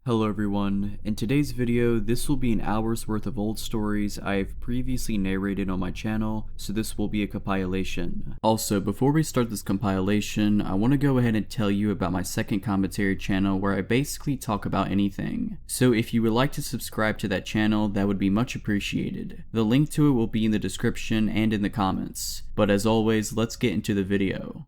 Hello everyone, in today's video this will be an hour's worth of old stories I have previously narrated on my channel, so this will be a compilation. Also, before we start this compilation, I want to go ahead and tell you about my second commentary channel where I basically talk about anything. So if you would like to subscribe to that channel, that would be much appreciated. The link to it will be in the description and in the comments. But as always, let's get into the video.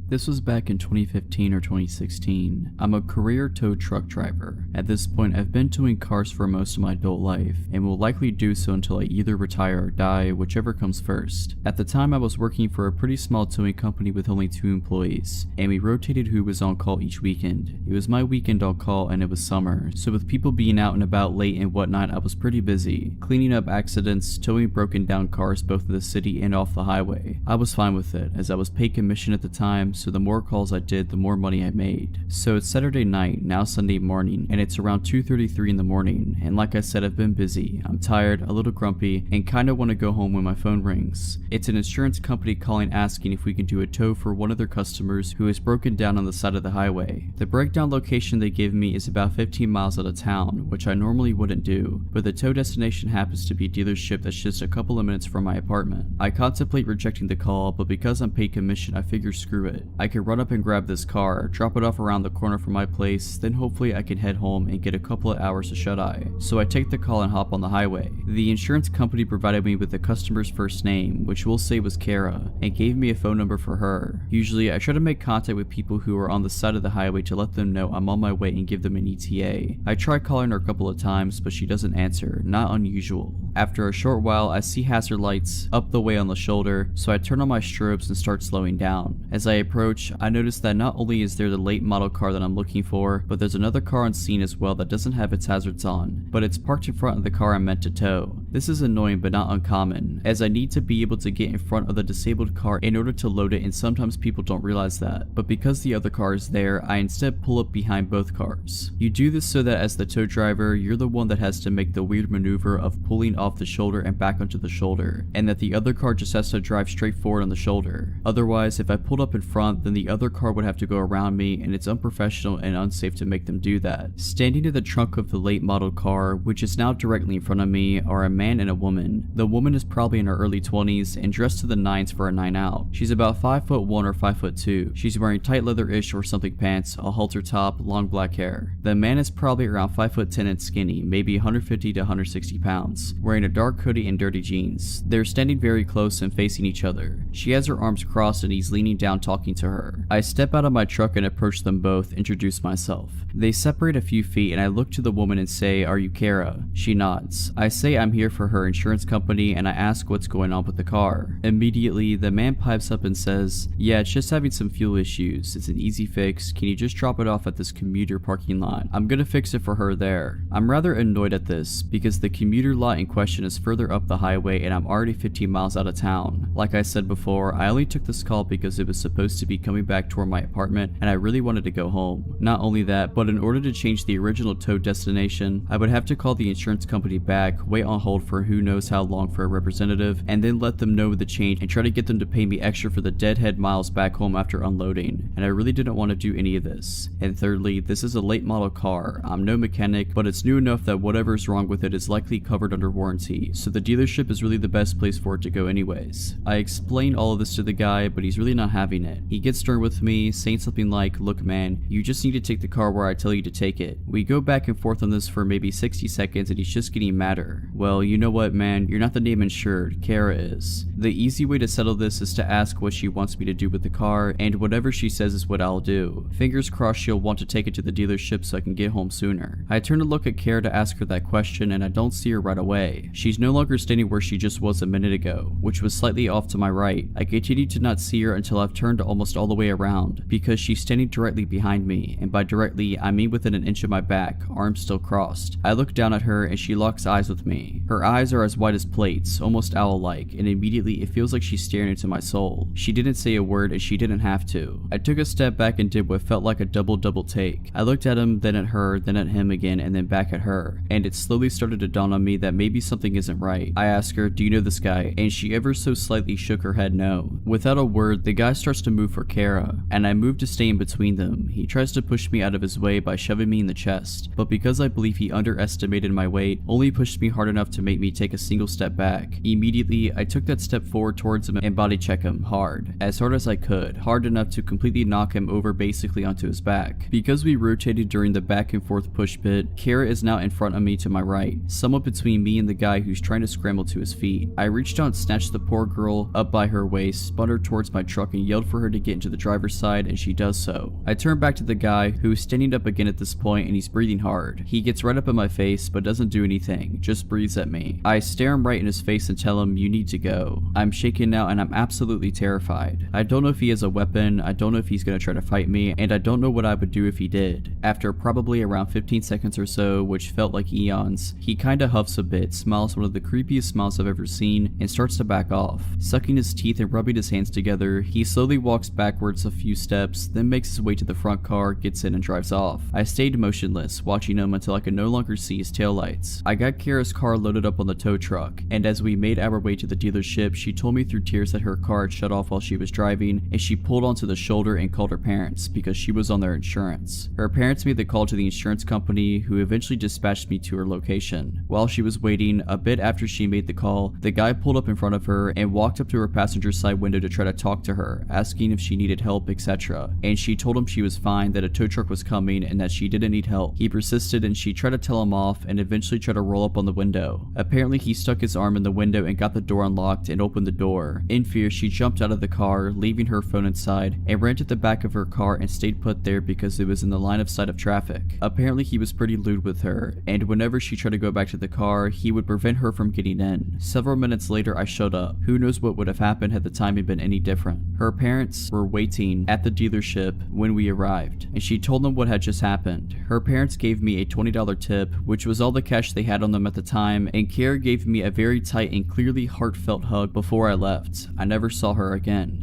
This was back in 2015 or 2016. I'm a career tow truck driver. At this point, I've been towing cars for most of my adult life, and will likely do so until I either retire or die, whichever comes first. At the time, I was working for a pretty small towing company with only 2 employees, and we rotated who was on call each weekend. It was my weekend on call and it was summer, so with people being out and about late and whatnot, I was pretty busy. Cleaning up accidents, towing broken down cars both in the city and off the highway. I was fine with it, as I was paid commission at the time, so the more calls I did, the more money I made. So it's Saturday night, now Sunday morning, and it's around 2:33 in the morning, and like I said, I've been busy. I'm tired, a little grumpy, and kinda want to go home when my phone rings. It's an insurance company calling asking if we can do a tow for one of their customers who is broken down on the side of the highway. The breakdown location they give me is about 15 miles out of town, which I normally wouldn't do, but the tow destination happens to be a dealership that's just a couple of minutes from my apartment. I contemplate rejecting the call, but because I'm paid commission, I figure screw it. I can run up and grab this car, drop it off around the corner from my place, then hopefully I can head home and get a couple of hours of shut-eye. So I take the call and hop on the highway. The insurance company provided me with the customer's first name, which we'll say was Kara, and gave me a phone number for her. Usually I try to make contact with people who are on the side of the highway to let them know I'm on my way and give them an ETA. I try calling her a couple of times, but she doesn't answer, not unusual. After a short while, I see hazard lights up the way on the shoulder, so I turn on my strobes and start slowing down. As I approach, I notice that not only is there the late model car that I'm looking for, but there's another car on scene as well that doesn't have its hazards on, but it's parked in front of the car I'm meant to tow. This is annoying but not uncommon, as I need to be able to get in front of the disabled car in order to load it, and sometimes people don't realize that. But because the other car is there, I instead pull up behind both cars. You do this so that as the tow driver, you're the one that has to make the weird maneuver of pulling off the shoulder and back onto the shoulder, and that the other car just has to drive straight forward on the shoulder. Otherwise, if I pulled up in front, then the other car would have to go around me, and it's unprofessional and unsafe to make them do that. Standing in the trunk of the late model car, which is now directly in front of me, are a man and a woman. The woman is probably in her early 20s and dressed to the nines for a night out. She's about 5'1" or 5'2". She's wearing tight leather-ish or something pants, a halter top, long black hair. The man is probably around 5'10" and skinny, maybe 150 to 160 pounds, wearing a dark hoodie and dirty jeans. They're standing very close and facing each other. She has her arms crossed and he's leaning down talking to her. I step out of my truck and approach them both, introduce myself. They separate a few feet and I look to the woman and say, "Are you Kara?" She nods. I say I'm here for her insurance company and I ask what's going on with the car. Immediately, the man pipes up and says, "Yeah, it's just having some fuel issues. It's an easy fix. Can you just drop it off at this commuter parking lot? I'm gonna fix it for her there." I'm rather annoyed at this because the commuter lot in question is further up the highway and I'm already 15 miles out of town. Like I said before, I only took this call because it was supposed to be coming back toward my apartment and I really wanted to go home. Not only that, but in order to change the original tow destination, I would have to call the insurance company back, wait on hold for who knows how long for a representative, and then let them know the change and try to get them to pay me extra for the deadhead miles back home after unloading, and I really didn't want to do any of this. And thirdly, this is a late model car. I'm no mechanic, but it's new enough that whatever's wrong with it is likely covered under warranty, so the dealership is really the best place for it to go anyways. I explain all of this to the guy, but he's really not having it. He gets stern with me, saying something like, "Look man, you just need to take the car where I tell you to take it." We go back and forth on this for maybe 60 seconds and he's just getting madder. "Well, you know what man, you're not the name insured, Kara is." The easy way to settle this is to ask what she wants me to do with the car, and whatever she says is what I'll do. Fingers crossed she'll want to take it to the dealership so I can get home sooner. I turn to look at Kara to ask her that question and I don't see her right away. She's no longer standing where she just was a minute ago, which was slightly off to my right. I continue to not see her until I've turned almost all the way around, because she's standing directly behind me, and by directly I mean within an inch of my back, arms still crossed. I look down at her and she locks eyes with me. Her eyes are as white as plates, almost owl-like, and immediately it feels like she's staring into my soul. She didn't say a word and she didn't have to. I took a step back and did what felt like a double take. I looked at him, then at her, then at him again, and then back at her, and it slowly started to dawn on me that maybe something isn't right. I asked her, "Do you know this guy?" And she ever so slightly shook her head no. Without a word, the guy starts to move move for Kara, and I move to stay in between them. He tries to push me out of his way by shoving me in the chest, but because I believe he underestimated my weight, only pushed me hard enough to make me take a single step back. Immediately, I took that step forward towards him and body check him hard as I could, hard enough to completely knock him over basically onto his back. Because we rotated during the back and forth push bit, Kara is now in front of me to my right, somewhat between me and the guy who's trying to scramble to his feet. I reached out and snatched the poor girl up by her waist, spun her towards my truck and yelled for her to get into the driver's side, and she does so. I turn back to the guy who is standing up again at this point, and he's breathing hard. He gets right up in my face but doesn't do anything, just breathes at me. I stare him right in his face and tell him, "You need to go." I'm shaken now and I'm absolutely terrified. I don't know if he has a weapon, I don't know if he's gonna try to fight me, and I don't know what I would do if he did. After probably around 15 seconds or so, which felt like eons, he kinda huffs a bit, smiles one of the creepiest smiles I've ever seen, and starts to back off. Sucking his teeth and rubbing his hands together, he slowly walks backwards a few steps, then makes his way to the front car, gets in and drives off. I stayed motionless, watching him until I could no longer see his taillights. I got Kara's car loaded up on the tow truck, and as we made our way to the dealership, she told me through tears that her car had shut off while she was driving, and she pulled onto the shoulder and called her parents because she was on their insurance. Her parents made the call to the insurance company, who eventually dispatched me to her location. While she was waiting, a bit after she made the call, the guy pulled up in front of her and walked up to her passenger side window to try to talk to her, asking if she needed help, etc. And she told him she was fine, that a tow truck was coming, and that she didn't need help. He persisted and she tried to tell him off and eventually tried to roll up on the window. Apparently he stuck his arm in the window and got the door unlocked and opened the door. In fear, she jumped out of the car, leaving her phone inside, and ran to the back of her car and stayed put there because it was in the line of sight of traffic. Apparently he was pretty lewd with her, and whenever she tried to go back to the car, he would prevent her from getting in. Several minutes later, I showed up. Who knows what would have happened had the timing been any different. Her parents were waiting at the dealership when we arrived, and she told them what had just happened. Her parents gave me a $20 tip, which was all the cash they had on them at the time, and Kara gave me a very tight and clearly heartfelt hug before I left. I never saw her again.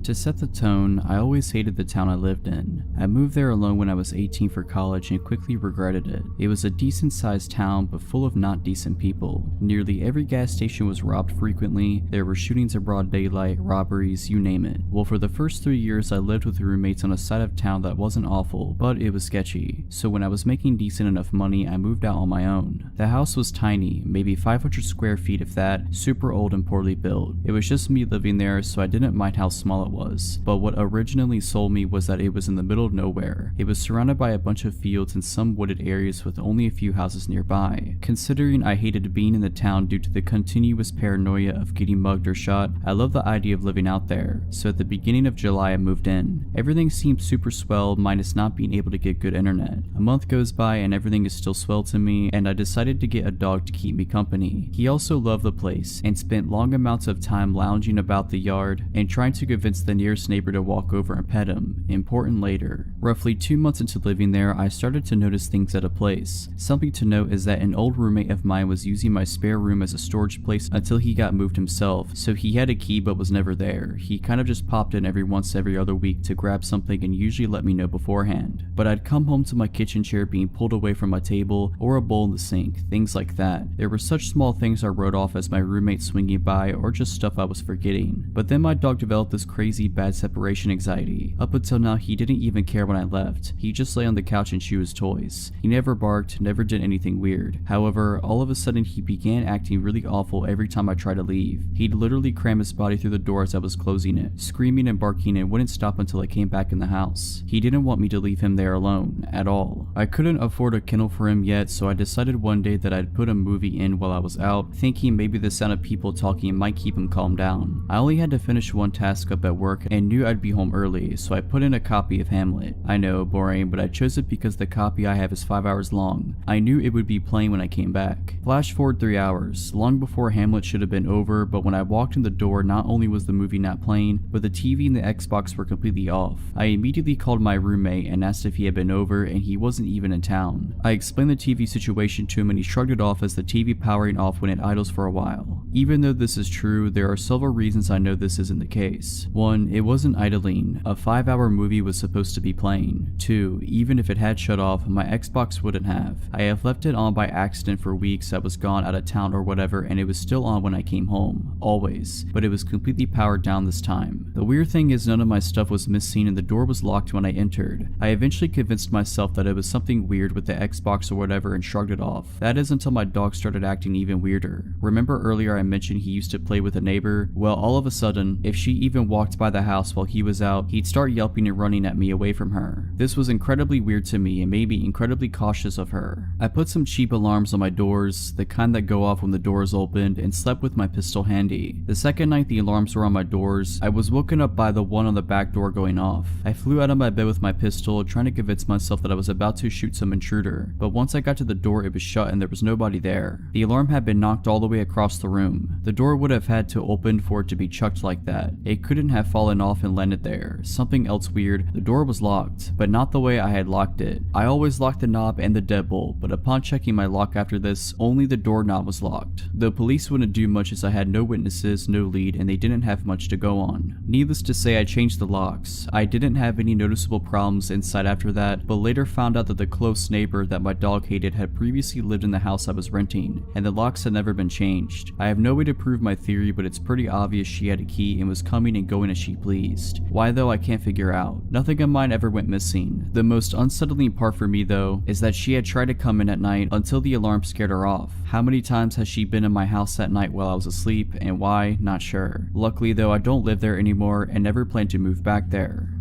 To set the tone, I always hated the town I lived in. I moved there alone when I was 18 for college and quickly regretted it. It was a decent sized town but full of not decent people. Nearly every gas station was robbed frequently, there were shootings in broad daylight, robberies, you name it. Well, for the first 3 years I lived with roommates on a side of town that wasn't awful, but it was sketchy. So when I was making decent enough money, I moved out on my own. The house was tiny, maybe 500 square feet if that, super old and poorly built. It was just me living there, so I didn't mind how small it was. But what originally sold me was that it was in the middle of nowhere. It was surrounded by a bunch of fields and some wooded areas with only a few houses nearby. Considering I hated being in the town due to the continuous paranoia of getting mugged or shot, I loved the idea of living out there. So at the beginning of July I moved in. Everything seemed super swell minus not being able to get good internet. A month goes by and everything is still swell to me, and I decided to get a dog to keep me company. He also loved the place and spent long amounts of time lounging about the yard and trying to convince the nearest neighbor to walk over and pet him. Important later. Roughly 2 months into living there, I started to notice things at a place. Something to note is that an old roommate of mine was using my spare room as a storage place until he got moved himself, so he had a key but was never there. He kind of just popped in every other week to grab something and usually let me know beforehand. But I'd come home to my kitchen chair being pulled away from my table, or a bowl in the sink, things like that. There were such small things I wrote off as my roommate swinging by or just stuff I was forgetting. But then my dog developed this crazy bad separation anxiety. Up until now, he didn't even care when I left. He just lay on the couch and chew his toys. He never barked, never did anything weird. However, all of a sudden he began acting really awful every time I tried to leave. He'd literally cram his body through the door as I was closing it, screaming and barking, and wouldn't stop until I came back in the house. He didn't want me to leave him there alone, at all. I couldn't afford a kennel for him yet, so I decided one day that I'd put a movie in while I was out, thinking maybe the sound of people talking might keep him calmed down. I only had to finish one task up at work and knew I'd be home early, so I put in a copy of Hamlet. I know, boring, but I chose it because the copy I have is 5 hours long. I knew it would be playing when I came back. Flash forward 3 hours, long before Hamlet should have been over, but when I walked in the door, not only was the movie not playing, but the TV and the Xbox were completely off. I immediately called my roommate and asked if he had been over, and he wasn't even in town. I explained the TV situation to him and he shrugged it off as the TV powering off when it idles for a while. Even though this is true, there are several reasons I know this isn't the case. 1. 1. It wasn't idling. A 5-hour movie was supposed to be playing. 2. Even if it had shut off, my Xbox wouldn't have. I have left it on by accident for weeks. I was gone out of town or whatever, and it was still on when I came home. Always. But it was completely powered down this time. The weird thing is none of my stuff was missing and the door was locked when I entered. I eventually convinced myself that it was something weird with the Xbox or whatever and shrugged it off. That is until my dog started acting even weirder. Remember earlier I mentioned he used to play with a neighbor? Well, all of a sudden, if she even walked by the house while he was out, he'd start yelping and running at me away from her. This was incredibly weird to me and made me incredibly cautious of her. I put some cheap alarms on my doors, the kind that go off when the door is opened, and slept with my pistol handy. The second night the alarms were on my doors, I was woken up by the one on the back door going off. I flew out of my bed with my pistol, trying to convince myself that I was about to shoot some intruder, but once I got to the door it was shut and there was nobody there. The alarm had been knocked all the way across the room. The door would have had to open for it to be chucked like that. It couldn't have fallen off and landed there. Something else weird, the door was locked, but not the way I had locked it. I always locked the knob and the deadbolt, but upon checking my lock after this, only the doorknob was locked. The police wouldn't do much as I had no witnesses, no lead, and they didn't have much to go on. Needless to say, I changed the locks. I didn't have any noticeable problems inside after that, but later found out that the close neighbor that my dog hated had previously lived in the house I was renting, and the locks had never been changed. I have no way to prove my theory, but it's pretty obvious she had a key and was coming and going as she pleased. Why though, I can't figure out. Nothing of mine ever went missing. The most unsettling part for me though, is that she had tried to come in at night until the alarm scared her off. How many times has she been in my house at night while I was asleep, and why? Not sure. Luckily though, I don't live there anymore and never plan to move back there.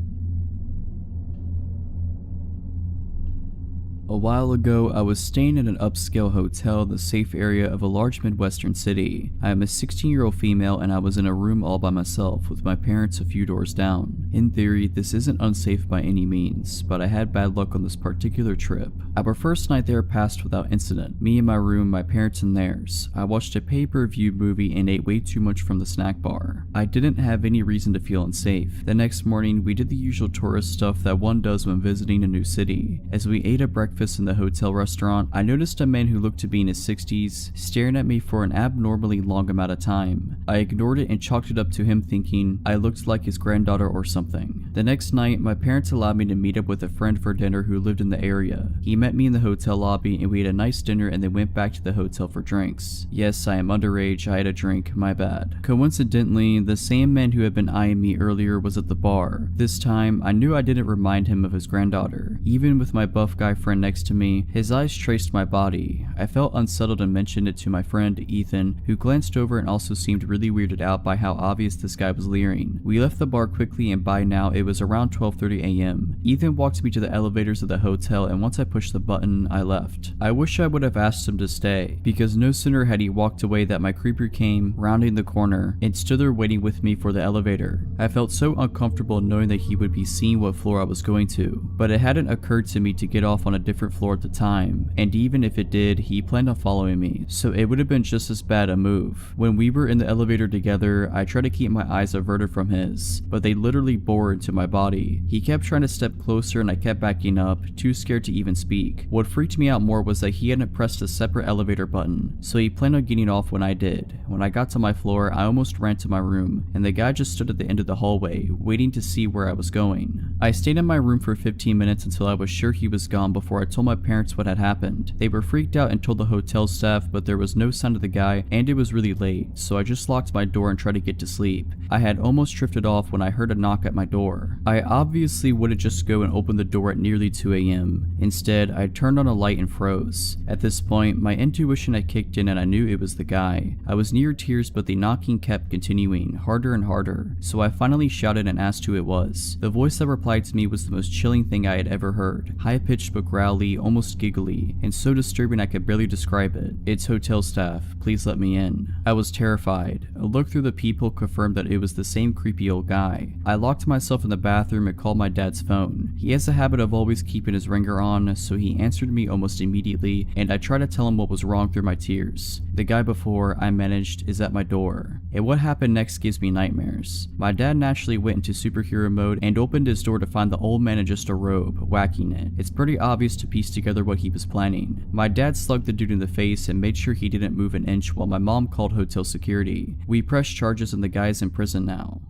A while ago, I was staying at an upscale hotel in the safe area of a large Midwestern city. I am a 16-year-old female and I was in a room all by myself with my parents a few doors down. In theory, this isn't unsafe by any means, but I had bad luck on this particular trip. Our first night there passed without incident. Me in my room, my parents in theirs. I watched a pay-per-view movie and ate way too much from the snack bar. I didn't have any reason to feel unsafe. The next morning, we did the usual tourist stuff that one does when visiting a new city. As we ate at breakfast in the hotel restaurant, I noticed a man who looked to be in his 60s staring at me for an abnormally long amount of time. I ignored it and chalked it up to him thinking I looked like his granddaughter or something. The next night, my parents allowed me to meet up with a friend for dinner who lived in the area. He met me in the hotel lobby and we had a nice dinner and then went back to the hotel for drinks. Yes, I am underage, I had a drink, my bad. Coincidentally, the same man who had been eyeing me earlier was at the bar. This time, I knew I didn't remind him of his granddaughter. Even with my buff guy friend next to me, his eyes traced my body. I felt unsettled and mentioned it to my friend, Ethan, who glanced over and also seemed really weirded out by how obvious this guy was leering. We left the bar quickly and by now it was around 12:30 a.m. Ethan walked me to the elevators of the hotel and once I pushed the button, I left. I wish I would have asked him to stay, because no sooner had he walked away that my creeper came, rounding the corner, and stood there waiting with me for the elevator. I felt so uncomfortable knowing that he would be seeing what floor I was going to, but it hadn't occurred to me to get off on a different floor at the time, and even if it did, he planned on following me, so it would have been just as bad a move. When we were in the elevator together, I tried to keep my eyes averted from his, but they literally bore into my body. He kept trying to step closer and I kept backing up, too scared to even speak. What freaked me out more was that he hadn't pressed a separate elevator button, so he planned on getting off when I did. When I got to my floor, I almost ran to my room, and the guy just stood at the end of the hallway, waiting to see where I was going. I stayed in my room for 15 minutes until I was sure he was gone before I told my parents what had happened. They were freaked out and told the hotel staff, but there was no sign of the guy and it was really late, so I just locked my door and tried to get to sleep. I had almost drifted off when I heard a knock at my door. I obviously wouldn't just go and open the door at nearly 2 a.m. Instead, I turned on a light and froze. At this point, my intuition had kicked in and I knew it was the guy. I was near tears, but the knocking kept continuing, harder and harder, so I finally shouted and asked who it was. The voice that replied to me was the most chilling thing I had ever heard. High-pitched but growly, almost giggly, and so disturbing I could barely describe it. "It's hotel staff, please let me in." I was terrified. A look through the peephole confirmed that it was the same creepy old guy. I locked myself in the bathroom and called my dad's phone. He has a habit of always keeping his ringer on, so he answered me almost immediately, and I tried to tell him what was wrong through my tears. The guy before, I managed, is at my door, and what happened next gives me nightmares. My dad naturally went into superhero mode and opened his door to find the old man in just a robe, whacking it. It's pretty obvious to piece together what he was planning. My dad slugged the dude in the face and made sure he didn't move an inch while my mom called hotel security. We pressed charges and the guy's in prison now.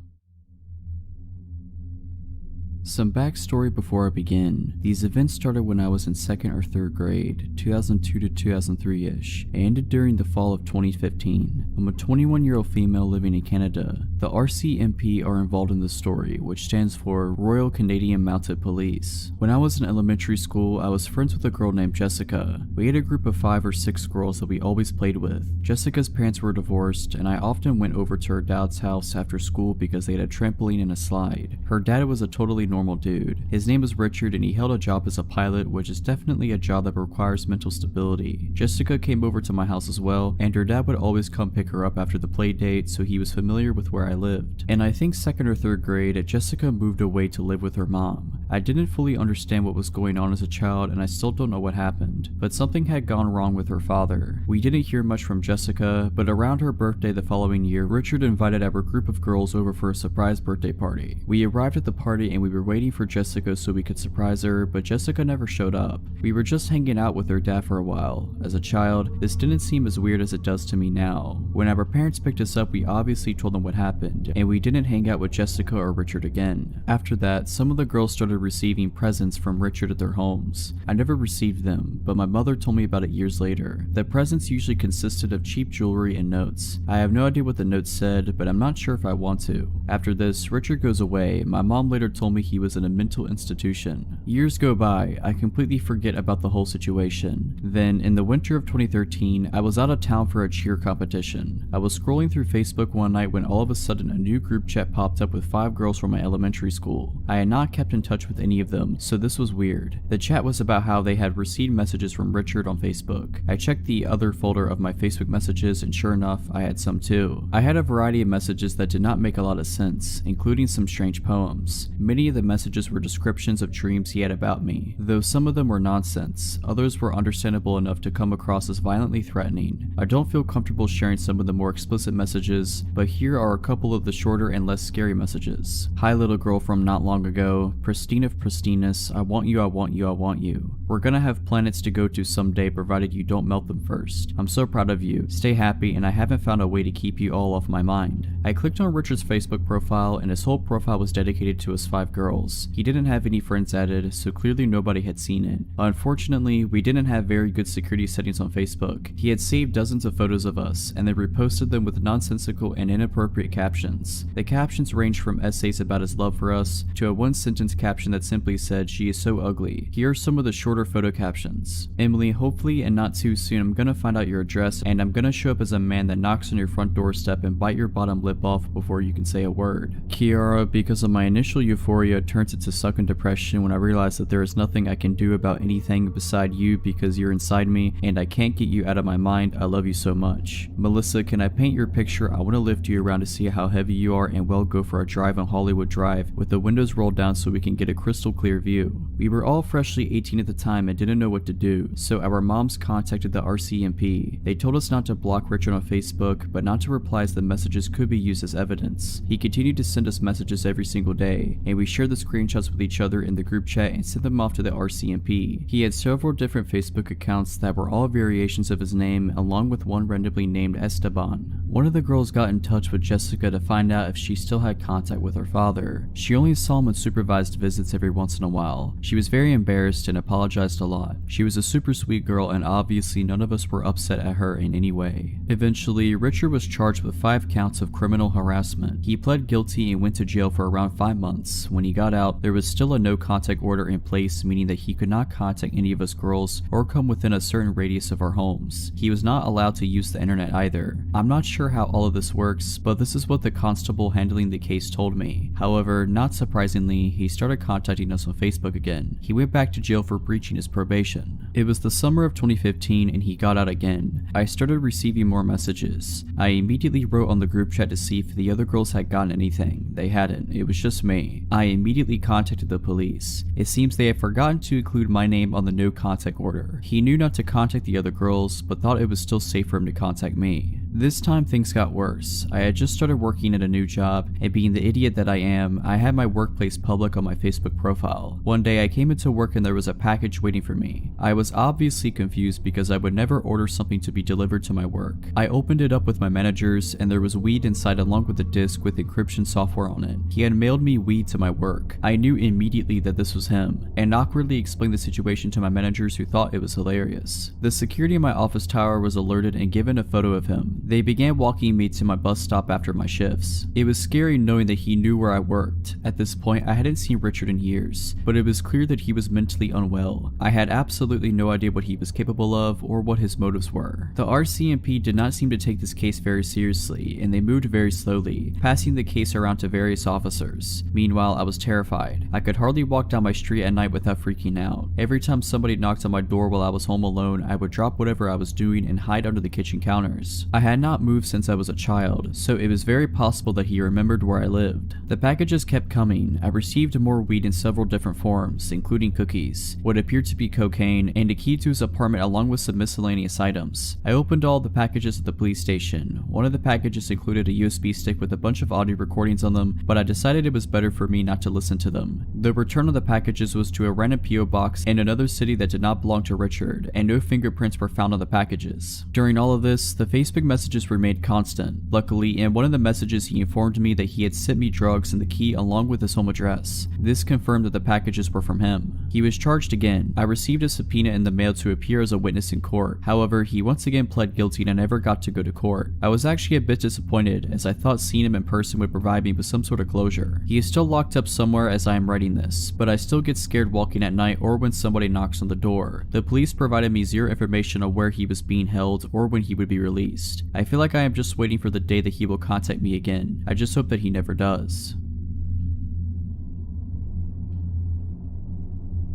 Some backstory before I begin. These events started when I was in 2nd or 3rd grade, 2002 to 2003-ish, and ended during the fall of 2015. I'm a 21-year-old female living in Canada. The RCMP are involved in the story, which stands for Royal Canadian Mounted Police. When I was in elementary school, I was friends with a girl named Jessica. We had a group of 5 or 6 girls that we always played with. Jessica's parents were divorced, and I often went over to her dad's house after school because they had a trampoline and a slide. Her dad was a totally normal dude. His name was Richard and he held a job as a pilot, which is definitely a job that requires mental stability. Jessica came over to my house as well, and her dad would always come pick her up after the play date, so he was familiar with where I lived. And I think 2nd or 3rd grade, Jessica moved away to live with her mom. I didn't fully understand what was going on as a child, and I still don't know what happened, but something had gone wrong with her father. We didn't hear much from Jessica, but around her birthday the following year, Richard invited our group of girls over for a surprise birthday party. We arrived at the party and we were waiting for Jessica so we could surprise her, but Jessica never showed up. We were just hanging out with her dad for a while. As a child, this didn't seem as weird as it does to me now. When our parents picked us up, we obviously told them what happened, and we didn't hang out with Jessica or Richard again. After that, some of the girls started receiving presents from Richard at their homes. I never received them, but my mother told me about it years later. The presents usually consisted of cheap jewelry and notes. I have no idea what the notes said, but I'm not sure if I want to. After this, Richard goes away. My mom later told me he was in a mental institution. Years go by, I completely forget about the whole situation. Then, in the winter of 2013, I was out of town for a cheer competition. I was scrolling through Facebook one night when all of a sudden a new group chat popped up with 5 girls from my elementary school. I had not kept in touch with any of them, so this was weird. The chat was about how they had received messages from Richard on Facebook. I checked the other folder of my Facebook messages, and sure enough, I had some too. I had a variety of messages that did not make a lot of sense, including some strange poems. Many of the messages were descriptions of dreams he had about me, though some of them were nonsense. Others were understandable enough to come across as violently threatening. I don't feel comfortable sharing some of the more explicit messages, but here are a couple of the shorter and less scary messages. Hi little girl from not long ago, pristine of pristineness, I want you, I want you, I want you. We're gonna have planets to go to someday provided you don't melt them first. I'm so proud of you, stay happy, and I haven't found a way to keep you all off my mind. I clicked on Richard's Facebook profile and his whole profile was dedicated to his 5 girls. He didn't have any friends added, so clearly nobody had seen it. Unfortunately, we didn't have very good security settings on Facebook. He had saved dozens of photos of us and then reposted them with nonsensical and inappropriate captions. The captions ranged from essays about his love for us to a one-sentence caption that simply said, "She is so ugly." Here are some of the shorter photo captions. Emily, hopefully and not too soon I'm gonna find out your address and I'm gonna show up as a man that knocks on your front doorstep and bite your bottom lip off before you can say a word. Kiara, because of my initial euphoria turns into sucking depression when I realize that there is nothing I can do about anything beside you because you're inside me and I can't get you out of my mind. I love you so much. Melissa, can I paint your picture? I want to lift you around to see how heavy you are and we'll go for a drive on Hollywood Drive with the windows rolled down so we can get a crystal clear view. We were all freshly 18 at the time and didn't know what to do, so our moms contacted the RCMP. They told us not to block Richard on Facebook, but not to reply as the messages could be used as evidence. He continued to send us messages every single day, and we shared the screenshots with each other in the group chat and sent them off to the RCMP. He had several different Facebook accounts that were all variations of his name, along with one randomly named Esteban. One of the girls got in touch with Jessica to find out if she still had contact with her father. She only saw him on supervised visits every once in a while. She was very embarrassed and apologized a lot. She was a super sweet girl and obviously none of us were upset at her in any way. Eventually, Richard was charged with 5 counts of criminal harassment. He pled guilty and went to jail for around 5 months. When he got out, there was still a no contact order in place, meaning that he could not contact any of us girls or come within a certain radius of our homes. He was not allowed to use the internet either. I'm not sure how all of this works, but this is what the constable handling the case told me. However, not surprisingly, he started contacting us on Facebook again. He went back to jail for breaching his probation. It was the summer of 2015 and he got out again. I started receiving more messages. I immediately wrote on the group chat to see if the other girls had gotten anything. They hadn't. It was just me. I immediately contacted the police. It seems they had forgotten to include my name on the no contact order. He knew not to contact the other girls, but thought it was still safe for him to contact me. This time things got worse. I had just started working at a new job, and being the idiot that I am, I had my workplace public on my Facebook profile. One day I came into work and there was a package waiting for me. I was obviously confused because I would never order something to be delivered to my work. I opened it up with my managers and there was weed inside along with a disc with encryption software on it. He had mailed me weed to my work. I knew immediately that this was him, and awkwardly explained the situation to my managers who thought it was hilarious. The security in my office tower was alerted and given a photo of him. They began walking me to my bus stop after my shifts. It was scary knowing that he knew where I worked. At this point, I hadn't seen Richard in years, but it was clear that he was mentally unwell. I had absolutely no idea what he was capable of or what his motives were. The RCMP did not seem to take this case very seriously, and they moved very slowly, passing the case around to various officers. Meanwhile, I was terrified. I could hardly walk down my street at night without freaking out. Every time somebody knocked on my door while I was home alone, I would drop whatever I was doing and hide under the kitchen counters. I had not moved since I was a child, so it was very possible that he remembered where I lived. The packages kept coming. I received more weed in several different forms, including cookies, what appeared to be cocaine, and a key to his apartment along with some miscellaneous items. I opened all the packages at the police station. One of the packages included a USB stick with a bunch of audio recordings on them, but I decided it was better for me not to listen to them. The return of the packages was to a random PO box in another city that did not belong to Richard, and no fingerprints were found on the packages. During all of this, the Facebook messages remained constant. Luckily, in one of the messages he informed me that he had sent me drugs and the key along with his home address. This confirmed that the packages were from him. He was charged again. I received a subpoena in the mail to appear as a witness in court. However, he once again pled guilty and I never got to go to court. I was actually a bit disappointed as I thought seeing him in person would provide me with some sort of closure. He is still locked up somewhere as I am writing this, but I still get scared walking at night or when somebody knocks on the door. The police provided me zero information on where he was being held or when he would be released. I feel like I am just waiting for the day that he will contact me again. I just hope that he never does.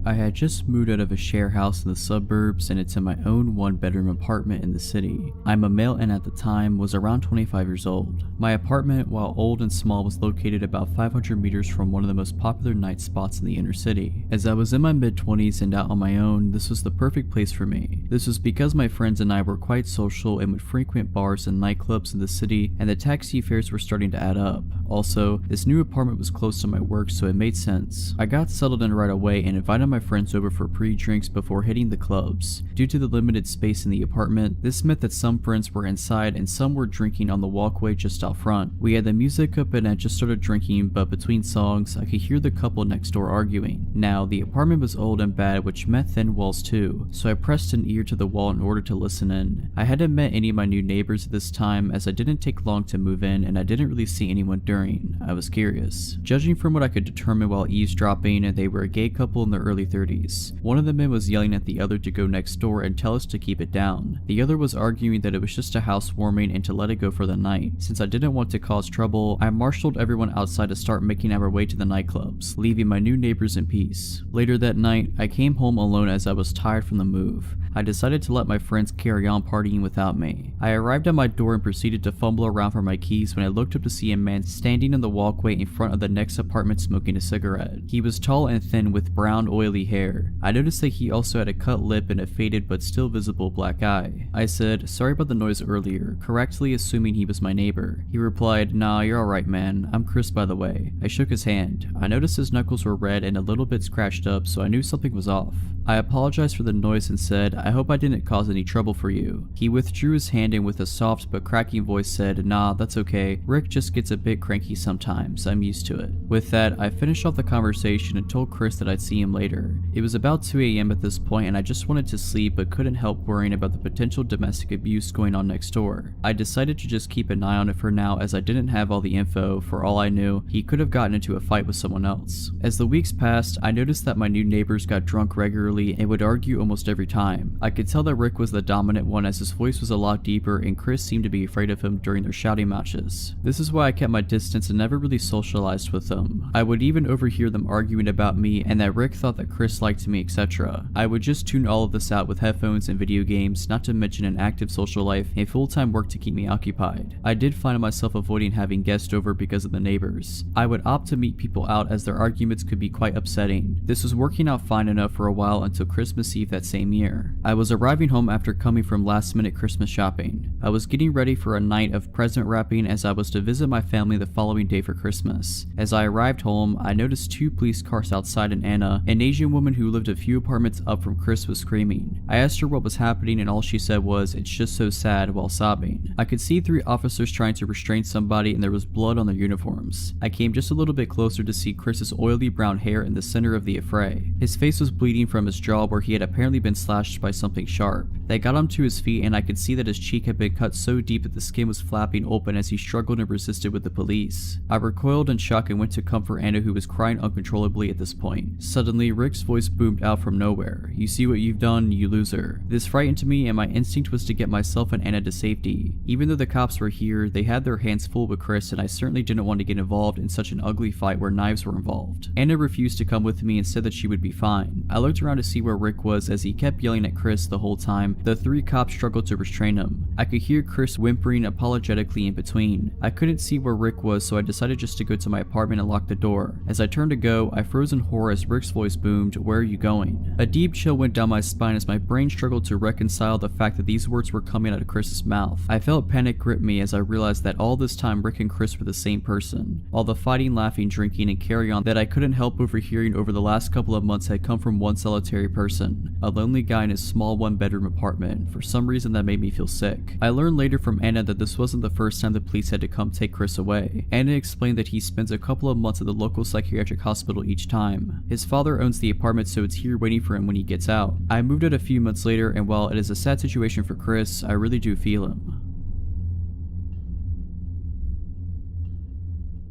I had just moved out of a share house in the suburbs and into my own one-bedroom apartment in the city. I'm a male and at the time was around 25 years old. My apartment, while old and small, was located about 500 meters from one of the most popular night spots in the inner city. As I was in my mid-20s and out on my own, this was the perfect place for me. This was because my friends and I were quite social and would frequent bars and nightclubs in the city, and the taxi fares were starting to add up. Also, this new apartment was close to my work, so it made sense. I got settled in right away and invited my friends over for pre-drinks before hitting the clubs. Due to the limited space in the apartment, this meant that some friends were inside and some were drinking on the walkway just out front. We had the music up and I just started drinking, but between songs, I could hear the couple next door arguing. Now, the apartment was old and bad, which meant thin walls too, so I pressed an ear to the wall in order to listen in. I hadn't met any of my new neighbors at this time as I didn't take long to move in and I didn't really see anyone during. I was curious. Judging from what I could determine while eavesdropping, they were a gay couple in their early 30s. One of the men was yelling at the other to go next door and tell us to keep it down. The other was arguing that it was just a housewarming and to let it go for the night. Since I didn't want to cause trouble, I marshaled everyone outside to start making our way to the nightclubs, leaving my new neighbors in peace. Later that night, I came home alone as I was tired from the move. I decided to let my friends carry on partying without me. I arrived at my door and proceeded to fumble around for my keys when I looked up to see a man standing on the walkway in front of the next apartment smoking a cigarette. He was tall and thin with brown oily hair. I noticed that he also had a cut lip and a faded but still visible black eye. I said, "Sorry about the noise earlier," correctly assuming he was my neighbor. He replied, "Nah, you're alright man, I'm Chris by the way." I shook his hand. I noticed his knuckles were red and a little bit scratched up, so I knew something was off. I apologized for the noise and said, "I hope I didn't cause any trouble for you." He withdrew his hand and with a soft but cracking voice said, "Nah, that's okay. Rick just gets a bit cranky sometimes. I'm used to it." With that, I finished off the conversation and told Chris that I'd see him later. It was about 2 a.m. at this point and I just wanted to sleep but couldn't help worrying about the potential domestic abuse going on next door. I decided to just keep an eye on it for now as I didn't have all the info. For all I knew, he could have gotten into a fight with someone else. As the weeks passed, I noticed that my new neighbors got drunk regularly and would argue almost every time. I could tell that Rick was the dominant one as his voice was a lot deeper and Chris seemed to be afraid of him during their shouting matches. This is why I kept my distance and never really socialized with them. I would even overhear them arguing about me and that Rick thought that that Chris liked me, etc. I would just tune all of this out with headphones and video games, not to mention an active social life and full-time work to keep me occupied. I did find myself avoiding having guests over because of the neighbors. I would opt to meet people out as their arguments could be quite upsetting. This was working out fine enough for a while until Christmas Eve that same year. I was arriving home after coming from last-minute Christmas shopping. I was getting ready for a night of present wrapping as I was to visit my family the following day for Christmas. As I arrived home, I noticed 2 police cars outside and Anna, an Asian woman who lived a few apartments up from Chris, was screaming. I asked her what was happening and all she said was, "It's just so sad," while sobbing. I could see 3 officers trying to restrain somebody and there was blood on their uniforms. I came just a little bit closer to see Chris's oily brown hair in the center of the affray. His face was bleeding from his jaw where he had apparently been slashed by something sharp. They got him to his feet and I could see that his cheek had been cut so deep that the skin was flapping open as he struggled and resisted with the police. I recoiled in shock and went to comfort Anna, who was crying uncontrollably at this point. Suddenly, Rick's voice boomed out from nowhere. "You see what you've done, you loser." This frightened me and my instinct was to get myself and Anna to safety. Even though the cops were here, they had their hands full with Chris and I certainly didn't want to get involved in such an ugly fight where knives were involved. Anna refused to come with me and said that she would be fine. I looked around to see where Rick was as he kept yelling at Chris the whole time. The 3 cops struggled to restrain him. I could hear Chris whimpering apologetically in between. I couldn't see where Rick was, so I decided just to go to my apartment and lock the door. As I turned to go, I froze in horror as Rick's voice boomed, "Where are you going?" A deep chill went down my spine as my brain struggled to reconcile the fact that these words were coming out of Chris's mouth. I felt panic grip me as I realized that all this time Rick and Chris were the same person. All the fighting, laughing, drinking, and carry on that I couldn't help overhearing over the last couple of months had come from one solitary person, a lonely guy in his small 1-bedroom apartment. For some reason that made me feel sick. I learned later from Anna that this wasn't the first time the police had to come take Chris away. Anna explained that he spends a couple of months at the local psychiatric hospital each time. His father owns the apartment, so it's here waiting for him when he gets out. I moved out a few months later, and while it is a sad situation for Chris, I really do feel him.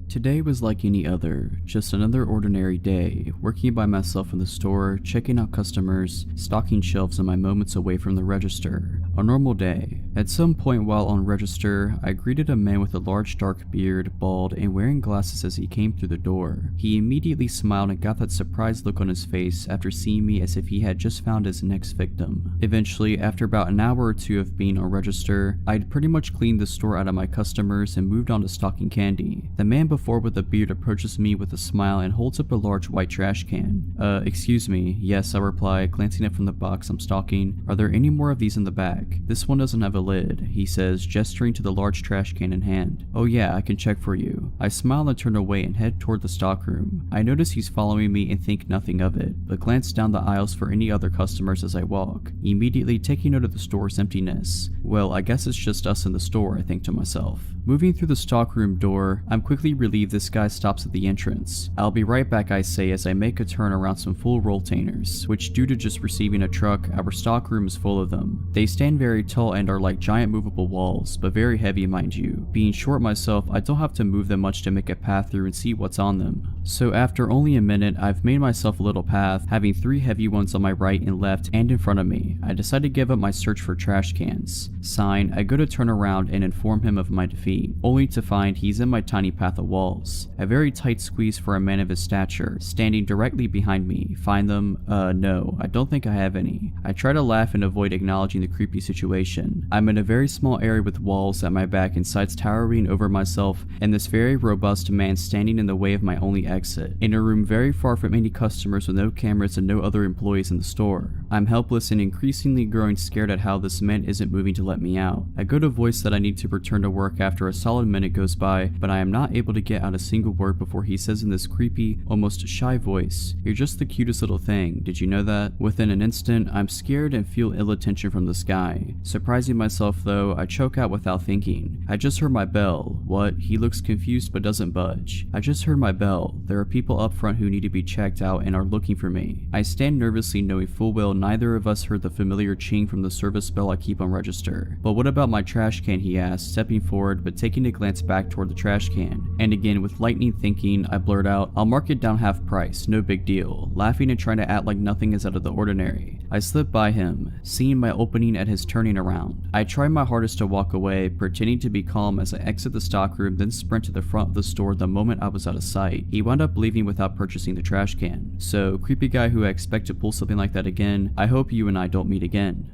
Today was like any other, just another ordinary day, working by myself in the store, checking out customers, stocking shelves in my moments away from the register. A normal day. At some point while on register, I greeted a man with a large dark beard, bald, and wearing glasses as he came through the door. He immediately smiled and got that surprised look on his face after seeing me as if he had just found his next victim. Eventually, after about an hour or 2 of being on register, I'd pretty much cleaned the store out of my customers and moved on to stocking candy. The man before with the beard approaches me with a smile and holds up a large white trash can. Excuse me. Yes, I reply, glancing up from the box I'm stocking. Are there any more of these in the bag? This one doesn't have a lid, he says, gesturing to the large trash can in hand. Oh yeah, I can check for you. I smile and turn away and head toward the stockroom. I notice he's following me and think nothing of it, but glance down the aisles for any other customers as I walk, immediately taking note of the store's emptiness. Well, I guess it's just us in the store, I think to myself. Moving through the stockroom door, I'm quickly relieved this guy stops at the entrance. I'll be right back, I say as I make a turn around some full rolltainers, which due to just receiving a truck, our stockroom is full of them. They stand very tall and are like giant movable walls, but very heavy mind you. Being short myself, I don't have to move them much to make a path through and see what's on them. So after only a minute, I've made myself a little path, having 3 heavy ones on my right and left and in front of me. I decide to give up my search for trash cans. Sign, I go to turn around and inform him of my defeat, only to find he's in my tiny path of walls. A very tight squeeze for a man of his stature, standing directly behind me. Find them? No, I don't think I have any. I try to laugh and avoid acknowledging the creepy situation. I'm in a very small area with walls at my back and sides towering over myself, and this very robust man standing in the way of my only exit. In a room very far from any customers with no cameras and no other employees in the store. I'm helpless and increasingly growing scared at how this man isn't moving to let me out. I go to voice that I need to return to work after a solid minute goes by, but I am not able to get out a single word before he says in this creepy, almost shy voice, "You're just the cutest little thing, did you know that?" Within an instant, I'm scared and feel ill attention from this guy. Surprising myself though, I choke out without thinking. I just heard my bell. What? He looks confused but doesn't budge. I just heard my bell. There are people up front who need to be checked out and are looking for me. I stand nervously knowing full well neither of us heard the familiar ching from the service bell I keep on register. But what about my trash can, he asks, stepping forward but taking a glance back toward the trash can. And Again, with lightning thinking, I blurt out, "I'll mark it down half price, no big deal," laughing and trying to act like nothing is out of the ordinary. I slip by him, seeing my opening at his turning around. I try my hardest to walk away, pretending to be calm as I exit the stockroom, then sprint to the front of the store the moment I was out of sight. He wound up leaving without purchasing the trash can. So, creepy guy who I expect to pull something like that again, I hope you and I don't meet again.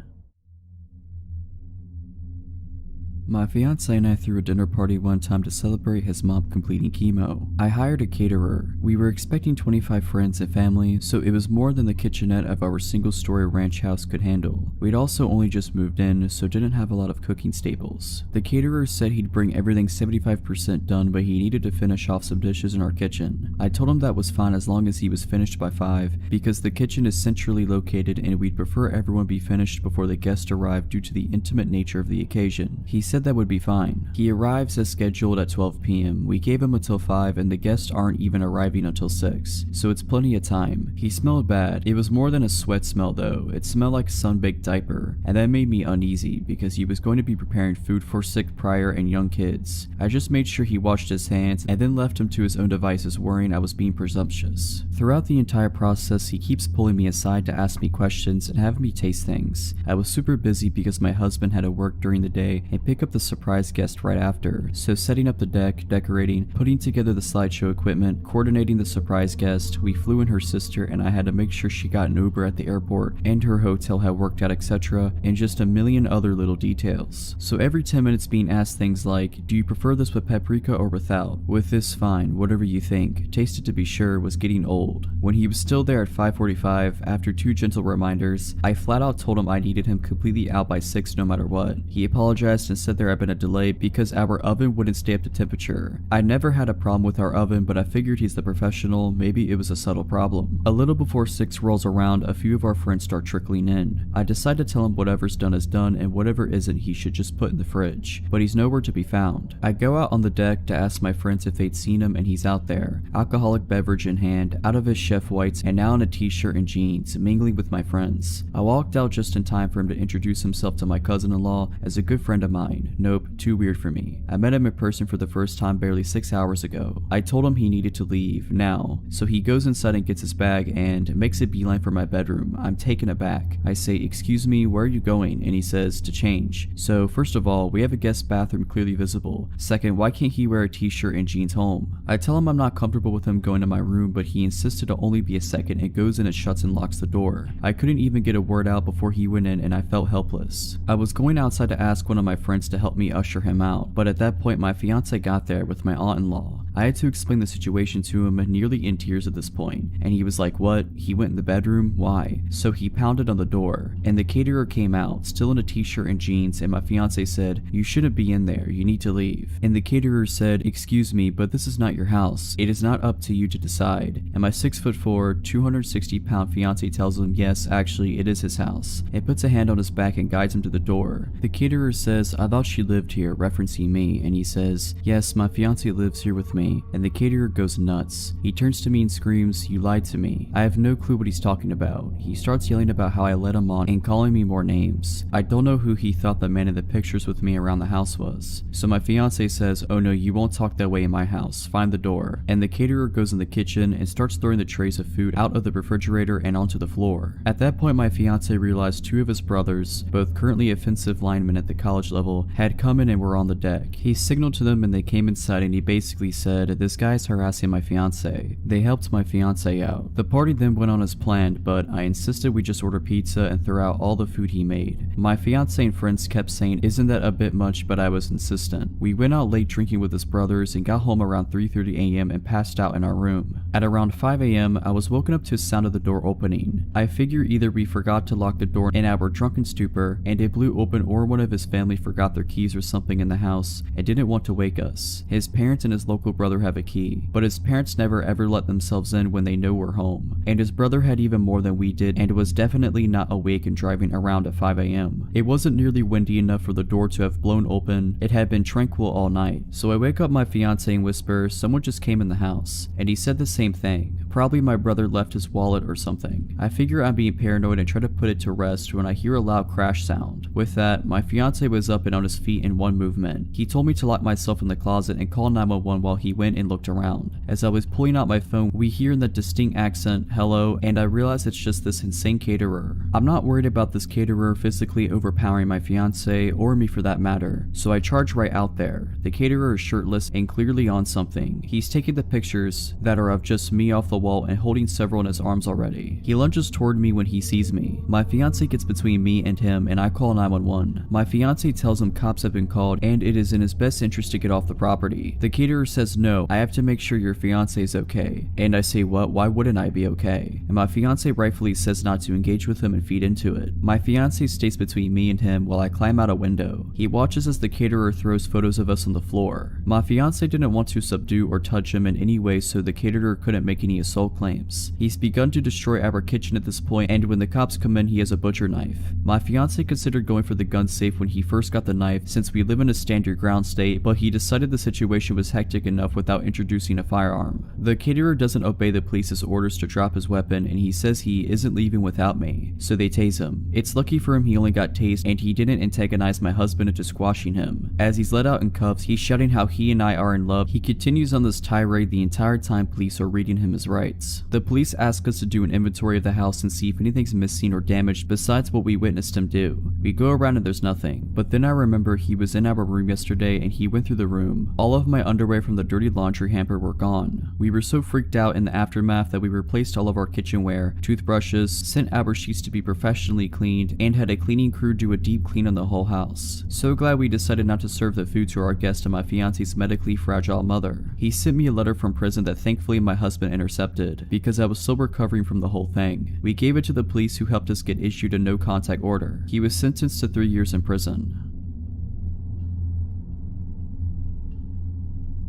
My fiance and I threw a dinner party one time to celebrate his mom completing chemo. I hired a caterer. We were expecting 25 friends and family, so it was more than the kitchenette of our single-story ranch house could handle. We'd also only just moved in, so didn't have a lot of cooking staples. The caterer said he'd bring everything 75% done, but he needed to finish off some dishes in our kitchen. I told him that was fine as long as he was finished by 5, because the kitchen is centrally located and we'd prefer everyone be finished before the guests arrive due to the intimate nature of the occasion. He said that would be fine. He arrives as scheduled at 12 p.m. We gave him until 5 and the guests aren't even arriving until 6, so it's plenty of time. He smelled bad. It was more than a sweat smell though. It smelled like a sun-baked diaper, and that made me uneasy because he was going to be preparing food for sick prior and young kids. I just made sure he washed his hands and then left him to his own devices, worrying I was being presumptuous. Throughout the entire process, he keeps pulling me aside to ask me questions and have me taste things. I was super busy because my husband had to work during the day and pick up the surprise guest right after, so setting up the deck, decorating, putting together the slideshow equipment, coordinating the surprise guest, we flew in her sister and I had to make sure she got an Uber at the airport and her hotel had worked out, etc., and just a million other little details. So every 10 minutes being asked things like, "Do you prefer this with paprika or without? With this, fine, whatever you think. Taste it to be sure," was getting old. When he was still there at 5:45, after 2 gentle reminders, I flat out told him I needed him completely out by 6 no matter what. He apologized and said there had been a delay because our oven wouldn't stay up to temperature. I never had a problem with our oven, but I figured he's the professional, maybe it was a subtle problem. A little before 6 rolls around, a few of our friends start trickling in. I decide to tell him whatever's done is done and whatever isn't he should just put in the fridge, but he's nowhere to be found. I go out on the deck to ask my friends if they'd seen him and he's out there, alcoholic beverage in hand, out of his chef whites and now in a t-shirt and jeans, mingling with my friends. I walked out just in time for him to introduce himself to my cousin-in-law as a good friend of mine. Nope, too weird for me. I met him in person for the first time barely 6 hours ago. I told him he needed to leave, now. So he goes inside and gets his bag and makes a beeline for my bedroom. I'm taken aback. I say, "Excuse me, where are you going?" And he says, "To change." So first of all, we have a guest bathroom clearly visible. Second, why can't he wear a t-shirt and jeans home? I tell him I'm not comfortable with him going to my room, but he insisted to only be a second and goes in and shuts and locks the door. I couldn't even get a word out before he went in and I felt helpless. I was going outside to ask one of my friends to help me usher him out, but at that point my fiance got there with my aunt-in-law. I had to explain the situation to him, nearly in tears at this point, and he was like, "What? He went in the bedroom? Why?" So he pounded on the door, and the caterer came out, still in a t-shirt and jeans, and my fiance said, "You shouldn't be in there, you need to leave." And the caterer said, "Excuse me, but this is not your house. It is not up to you to decide." And my 6'4", 260-pound fiance tells him, yes, actually, it is his house, and puts a hand on his back and guides him to the door. The caterer says, "I thought she lived here," referencing me, and he says, "Yes, my fiance lives here with me," and the caterer goes nuts. He turns to me and screams, "You lied to me." I have no clue what he's talking about. He starts yelling about how I led him on and calling me more names. I don't know who he thought the man in the pictures with me around the house was. So my fiance says, "Oh no, you won't talk that way in my house. Find the door." And the caterer goes in the kitchen and starts throwing the trays of food out of the refrigerator and onto the floor. At that point my fiance realized 2 of his brothers, both currently offensive linemen at the college level, had come in and were on the deck. He signaled to them and they came inside and he basically said, "This guy's harassing my fiance." They helped my fiance out. The party then went on as planned, but I insisted we just order pizza and throw out all the food he made. My fiance and friends kept saying, "Isn't that a bit much?" but I was insistent. We went out late drinking with his brothers and got home around 3:30 a.m. and passed out in our room. At around 5 a.m. I was woken up to the sound of the door opening. I figure either we forgot to lock the door in our drunken stupor and it blew open, or one of his family forgot their keys or something in the house and didn't want to wake us. His parents and his local brother have a key, but his parents never ever let themselves in when they know we're home. And his brother had even more than we did and was definitely not awake and driving around at 5 a.m. It wasn't nearly windy enough for the door to have blown open. It had been tranquil all night. So I wake up my fiance and whisper, "Someone just came in the house." And he said the same thing. Probably my brother left his wallet or something. I figure I'm being paranoid and try to put it to rest when I hear a loud crash sound. With that, my fiance was up and on his feet in one movement. He told me to lock myself in the closet and call 911 while he went and looked around. As I was pulling out my phone, we hear in that distinct accent, "Hello," and I realize it's just this insane caterer. I'm not worried about this caterer physically overpowering my fiance, or me for that matter, so I charge right out there. The caterer is shirtless and clearly on something. He's taking the pictures that are of just me off the wall and holding several in his arms already. He lunges toward me when he sees me. My fiance gets between me and him and I call 911. My fiance tells him cops have been called and it is in his best interest to get off the property. The caterer says, "No, I have to make sure your fiance is okay." And I say, "What? Why wouldn't I be okay?" And my fiance rightfully says not to engage with him and feed into it. My fiance stays between me and him while I climb out a window. He watches as the caterer throws photos of us on the floor. My fiance didn't want to subdue or touch him in any way, so the caterer couldn't make any assault claims. He's begun to destroy our kitchen at this point, and when the cops come in, he has a butcher knife. My fiance considered going for the gun safe when he first got the knife, since we live in a stand your ground state, but he decided the situation was hectic enough without introducing a firearm. The caterer doesn't obey the police's orders to drop his weapon, and he says he isn't leaving without me, so they tase him. It's lucky for him he only got tased and he didn't antagonize my husband into squashing him. As he's let out in cuffs, he's shouting how he and I are in love. He continues on this tirade the entire time police are reading him his rights. The police ask us to do an inventory of the house and see if anything's missing or damaged besides what we witnessed him do. We go around and there's nothing, but then I remember he was in our room yesterday and he went through the room. All of my underwear from the dirty laundry hamper were gone. We were so freaked out in the aftermath that we replaced all of our kitchenware, toothbrushes, sent our sheets to be professionally cleaned, and had a cleaning crew do a deep clean on the whole house. So glad we decided not to serve the food to our guest and my fiance's medically fragile mother. He sent me a letter from prison that thankfully my husband intercepted, because I was still recovering from the whole thing. We gave it to the police who helped us get issued a no contact order. He was sentenced to 3 years in prison.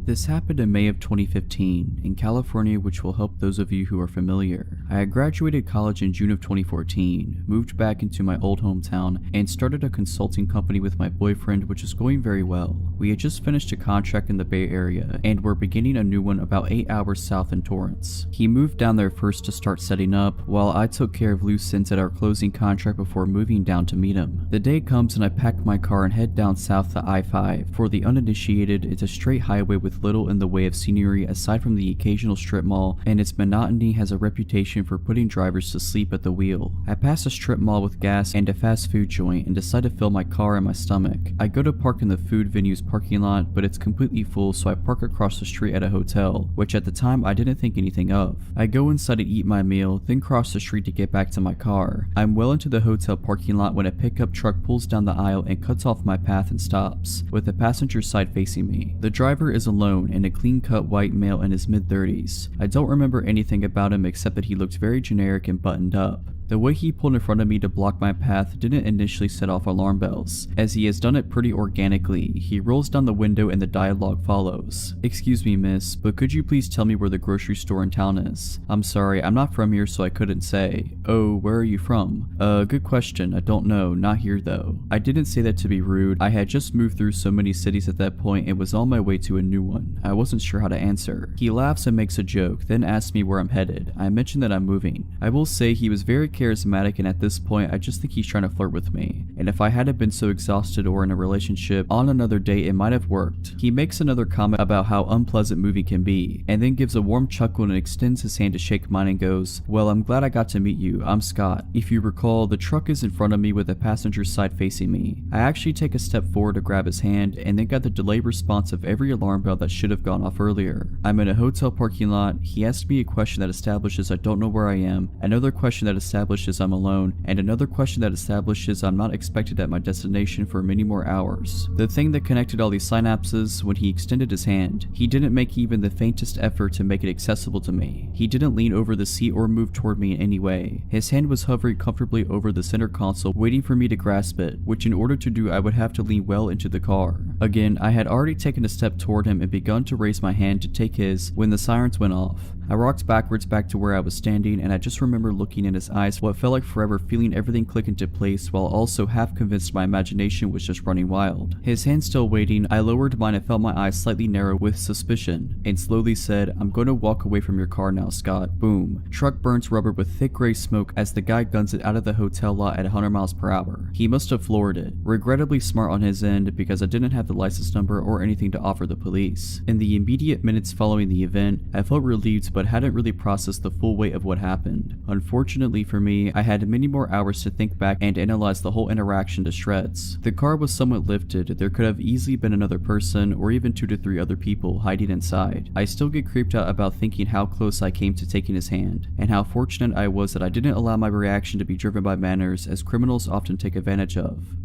This happened in May of 2015 in California, which will help those of you who are familiar. I had graduated college in June of 2014, moved back into my old hometown, and started a consulting company with my boyfriend, which is going very well. We had just finished a contract in the Bay Area, and were beginning a new one about 8 hours south in Torrance. He moved down there first to start setting up, while I took care of loose ends at our closing contract before moving down to meet him. The day comes and I pack my car and head down south to I-5. For the uninitiated, it's a straight highway with little in the way of scenery aside from the occasional strip mall, and its monotony has a reputation for putting drivers to sleep at the wheel. I pass a strip mall with gas and a fast food joint and decide to fill my car and my stomach. I go to park in the food venue's parking lot, but it's completely full, so I park across the street at a hotel, which at the time I didn't think anything of. I go inside to eat my meal, then cross the street to get back to my car. I'm well into the hotel parking lot when a pickup truck pulls down the aisle and cuts off my path and stops, with the passenger side facing me. The driver is alone and a clean-cut white male in his mid-30s. I don't remember anything about him except that he looked very generic and buttoned up. The way he pulled in front of me to block my path didn't initially set off alarm bells, as he has done it pretty organically. He rolls down the window and the dialogue follows. "Excuse me, miss, but could you please tell me where the grocery store in town is?" "I'm sorry, I'm not from here, so I couldn't say." "Oh, where are you from?" Good question, I don't know, not here though." I didn't say that to be rude. I had just moved through so many cities at that point and was on my way to a new one. I wasn't sure how to answer. He laughs and makes a joke, then asks me where I'm headed. I mentioned that I'm moving. I will say he was very charismatic, and at this point I just think he's trying to flirt with me, and if I hadn't been so exhausted or in a relationship on another date, it might have worked. He makes another comment about how unpleasant moving can be, and then gives a warm chuckle and extends his hand to shake mine and goes, "Well, I'm glad I got to meet you. I'm Scott." If you recall, the truck is in front of me with the passenger side facing me. I actually take a step forward to grab his hand, and then got the delayed response of every alarm bell that should have gone off earlier. I'm in a hotel parking lot. He asked me a question that establishes I don't know where I am, another question that establishes I'm alone, and another question that establishes I'm not expected at my destination for many more hours. The thing that connected all these synapses, when he extended his hand, he didn't make even the faintest effort to make it accessible to me. He didn't lean over the seat or move toward me in any way. His hand was hovering comfortably over the center console, waiting for me to grasp it, which in order to do I would have to lean well into the car. Again, I had already taken a step toward him and begun to raise my hand to take his when the sirens went off. I walked backwards back to where I was standing, and I just remember looking in his eyes what felt like forever, feeling everything click into place while also half convinced my imagination was just running wild. His hand still waiting, I lowered mine and felt my eyes slightly narrow with suspicion, and slowly said, "I'm going to walk away from your car now, Scott." Boom. Truck burns rubber with thick gray smoke as the guy guns it out of the hotel lot at 100 miles per hour. He must have floored it. Regrettably smart on his end because I didn't have the license number or anything to offer the police. In the immediate minutes following the event, I felt relieved but hadn't really processed the full weight of what happened. Unfortunately for me, I had many more hours to think back and analyze the whole interaction to shreds. The car was somewhat lifted. There could have easily been another person or even 2 to 3 other people hiding inside. I still get creeped out about thinking how close I came to taking his hand, and how fortunate I was that I didn't allow my reaction to be driven by manners, as criminals often take advantage of.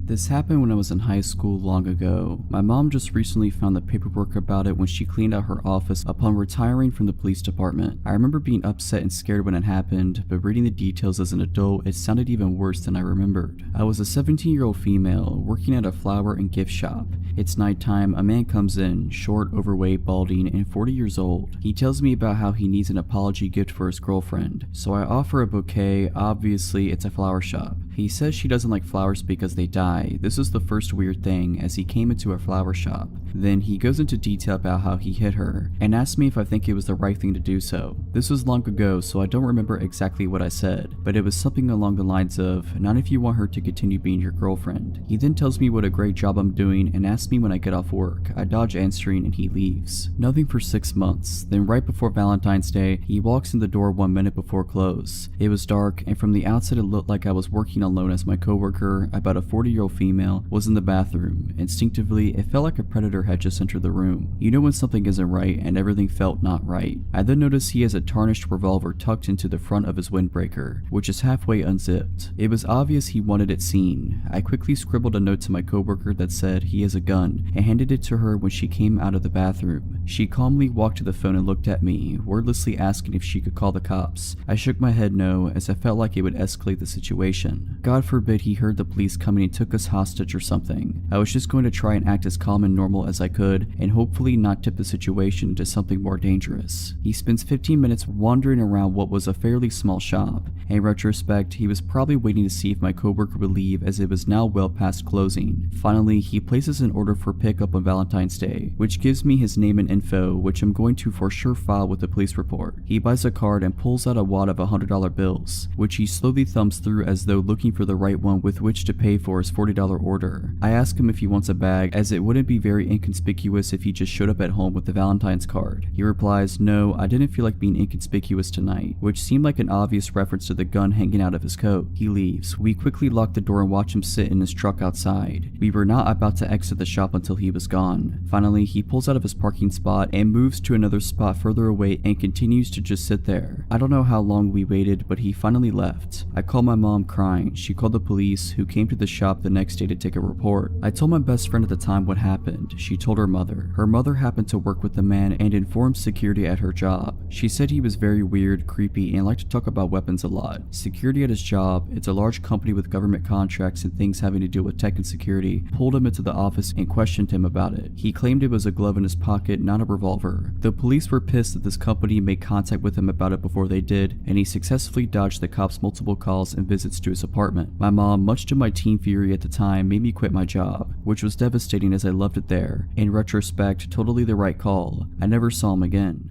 This happened when I was in high school long ago. My mom just recently found the paperwork about it when she cleaned out her office upon retiring from the police department. I remember being upset and scared when it happened, but reading the details as an adult, it sounded even worse than I remembered. I was a 17-year-old female working at a flower and gift shop. It's nighttime. A man comes in, short, overweight, balding, and 40 years old. He tells me about how he needs an apology gift for his girlfriend, so I offer a bouquet. Obviously, it's a flower shop. He says she doesn't like flowers because they die. This is the first weird thing, as he came into a flower shop. Then he goes into detail about how he hit her, and asks me if I think it was the right thing to do so. This was long ago, so I don't remember exactly what I said, but it was something along the lines of, "Not if you want her to continue being your girlfriend." He then tells me what a great job I'm doing and asks me when I get off work. I dodge answering and he leaves. Nothing for 6 months. Then right before Valentine's Day, he walks in the door 1 minute before close. It was dark, and from the outside it looked like I was working alone, as my coworker, about a 40-year-old female, was in the bathroom. Instinctively, it felt like a predator had just entered the room. You know when something isn't right, and everything felt not right. I then noticed he has a tarnished revolver tucked into the front of his windbreaker, which is halfway unzipped. It was obvious he wanted it seen. I quickly scribbled a note to my coworker that said he has a gun, and handed it to her when she came out of the bathroom. She calmly walked to the phone and looked at me, wordlessly asking if she could call the cops. I shook my head no, as I felt like it would escalate the situation. God forbid he heard the police coming and took us hostage or something. I was just going to try and act as calm and normal as I could, and hopefully not tip the situation into something more dangerous. He spends 15 minutes wandering around what was a fairly small shop. In retrospect, he was probably waiting to see if my coworker would leave, as it was now well past closing. Finally, he places an order for pickup on Valentine's Day, which gives me his name and info, which I'm going to for sure file with the police report. He buys a card and pulls out a wad of $100 bills, which he slowly thumbs through as though looking for the right one with which to pay for his $40 order. I ask him if he wants a bag, as it wouldn't be very inconspicuous if he just showed up at home with the Valentine's card. He replies, "No, I didn't feel like being inconspicuous tonight," which seemed like an obvious reference to the gun hanging out of his coat. He leaves. We quickly lock the door and watch him sit in his truck outside. We were not about to exit the shop until he was gone. Finally, he pulls out of his parking spot and moves to another spot further away and continues to just sit there. I don't know how long we waited, but he finally left. I called my mom crying. She called the police, who came to the shop the next day to take a report. I told my best friend at the time what happened. She told her mother. Her mother happened to work with the man and informed security at her job. She said he was very weird, creepy, and liked to talk about weapons a lot. Security at his job, it's a large company with government contracts and things having to do with tech and security, pulled him into the office and questioned him about it. He claimed it was a glove in his pocket, not a revolver. The police were pissed that this company made contact with him about it before they did, and he successfully dodged the cops' multiple calls and visits to his apartment. My mom, much to my teen fury at the time, made me quit my job, which was devastating as I loved it there. In retrospect, totally the right call. I never saw him again.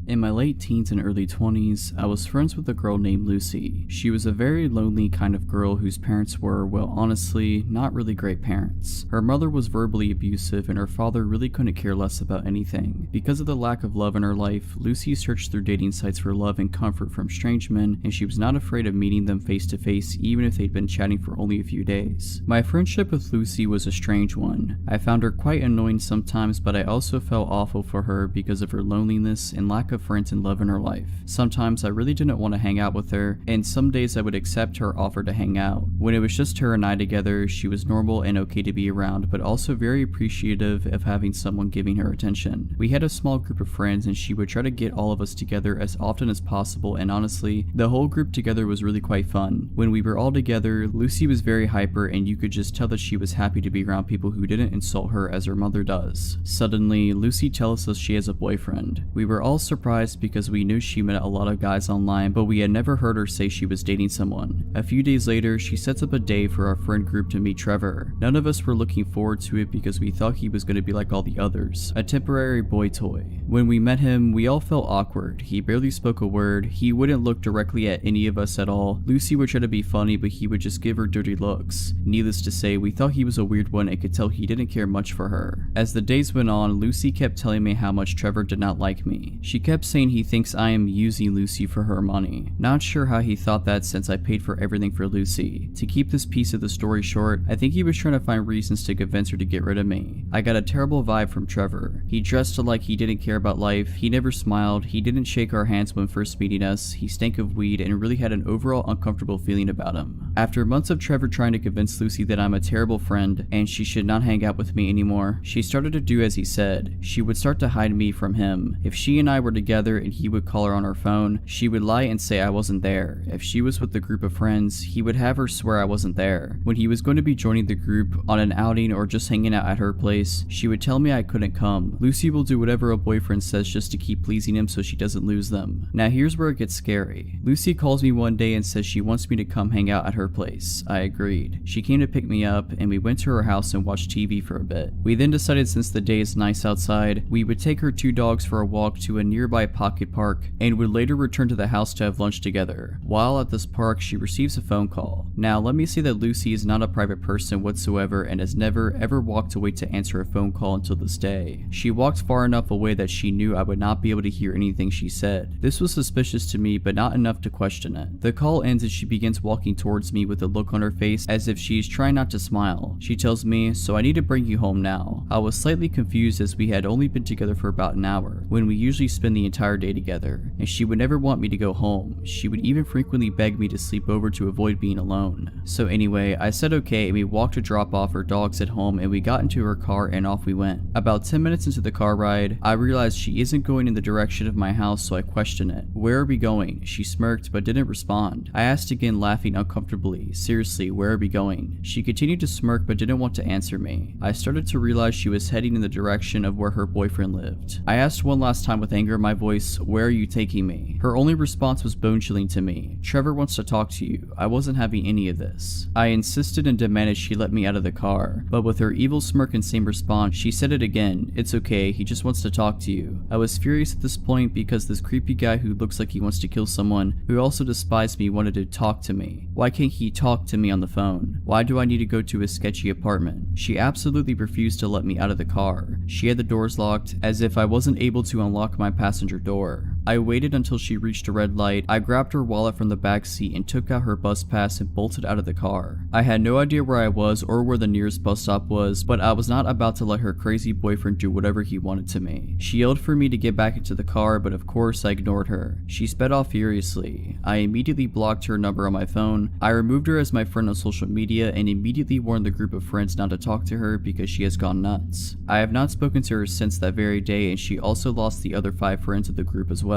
In my late teens and early 20s, I was friends with a girl named Lucy. She was a very lonely kind of girl whose parents were, well, honestly, not really great parents. Her mother was verbally abusive and her father really couldn't care less about anything. Because of the lack of love in her life, Lucy searched through dating sites for love and comfort from strange men, and she was not afraid of meeting them face to face even if they'd been chatting for only a few days. My friendship with Lucy was a strange one. I found her quite annoying sometimes, but I also felt awful for her because of her loneliness and lack lack of friends and love in her life. Sometimes I really didn't want to hang out with her, and some days I would accept her offer to hang out. When it was just her and I together, she was normal and okay to be around, but also very appreciative of having someone giving her attention. We had a small group of friends and she would try to get all of us together as often as possible, and honestly, the whole group together was really quite fun. When we were all together, Lucy was very hyper and you could just tell that she was happy to be around people who didn't insult her as her mother does. Suddenly, Lucy tells us she has a boyfriend. We were all surprised because we knew she met a lot of guys online, but we had never heard her say she was dating someone. A few days later, she sets up a day for our friend group to meet Trevor. None of us were looking forward to it because we thought he was going to be like all the others, a temporary boy toy. When we met him, we all felt awkward. He barely spoke a word. He wouldn't look directly at any of us at all. Lucy would try to be funny, but he would just give her dirty looks. Needless to say, we thought he was a weird one and could tell he didn't care much for her. As the days went on, Lucy kept telling me how much Trevor did not like me. She kept saying he thinks I am using Lucy for her money. Not sure how he thought that since I paid for everything for Lucy. To keep this piece of the story short, I think he was trying to find reasons to convince her to get rid of me. I got a terrible vibe from Trevor. He dressed like he didn't care about life, he never smiled, he didn't shake our hands when first meeting us, he stank of weed and really had an overall uncomfortable feeling about him. After months of Trevor trying to convince Lucy that I'm a terrible friend and she should not hang out with me anymore, she started to do as he said. She would start to hide me from him. If she and I were together and he would call her on her phone, she would lie and say I wasn't there. If she was with a group of friends, he would have her swear I wasn't there. When he was going to be joining the group on an outing or just hanging out at her place, she would tell me I couldn't come. Lucy will do whatever a boyfriend says just to keep pleasing him so she doesn't lose them. Now here's where it gets scary. Lucy calls me one day and says she wants me to come hang out at her place. I agreed. She came to pick me up and we went to her house and watched TV for a bit. We then decided since the day is nice outside, we would take her 2 dogs for a walk to a nearby pocket park and would later return to the house to have lunch together. While at this park, she receives a phone call. Now let me say that Lucy is not a private person whatsoever and has never ever walked away to answer a phone call until this day. She walked far enough away that she knew I would not be able to hear anything she said. This was suspicious to me, but not enough to question it. The call ends as she begins walking towards me with a look on her face as if she is trying not to smile. She tells me, "So I need to bring you home now." I was slightly confused as we had only been together for about an hour, when we usually spend the entire day together, and she would never want me to go home. She would even frequently beg me to sleep over to avoid being alone. So anyway, I said okay and we walked to drop off her dogs at home and we got into her car and off we went. About 10 minutes into the car ride, I realized she isn't going in the direction of my house, so I questioned it. "Where are we going?" She smirked but didn't respond. I asked again, laughing uncomfortably, "Seriously, where are we going?" She continued to smirk but didn't want to answer me. I started to realize she was heading in the direction of where her boyfriend lived. I asked one last time with anger in my voice, "Where are you taking me?" Her only response was bone-chilling to me. "Trevor wants to talk to you. I wasn't having any of this." I insisted and demanded she let me out of the car, but with her evil smirk and same response, she said it again, "It's okay, he just wants to talk to you." I was furious at this point because this creepy guy who looks like he wants to kill someone, who also despised me, wanted to talk to me. Why can't he talk to me on the phone? Why do I need to go to his sketchy apartment? She absolutely refused to let me out of the car. She had the doors locked, as if I wasn't able to unlock my passenger door. I waited until she reached a red light. I grabbed her wallet from the back seat and took out her bus pass and bolted out of the car. I had no idea where I was or where the nearest bus stop was, but I was not about to let her crazy boyfriend do whatever he wanted to me. She yelled for me to get back into the car, but of course I ignored her. She sped off furiously. I immediately blocked her number on my phone. I removed her as my friend on social media and immediately warned the group of friends not to talk to her because she has gone nuts. I have not spoken to her since that very day, and she also lost the other 5 friends of the group as well.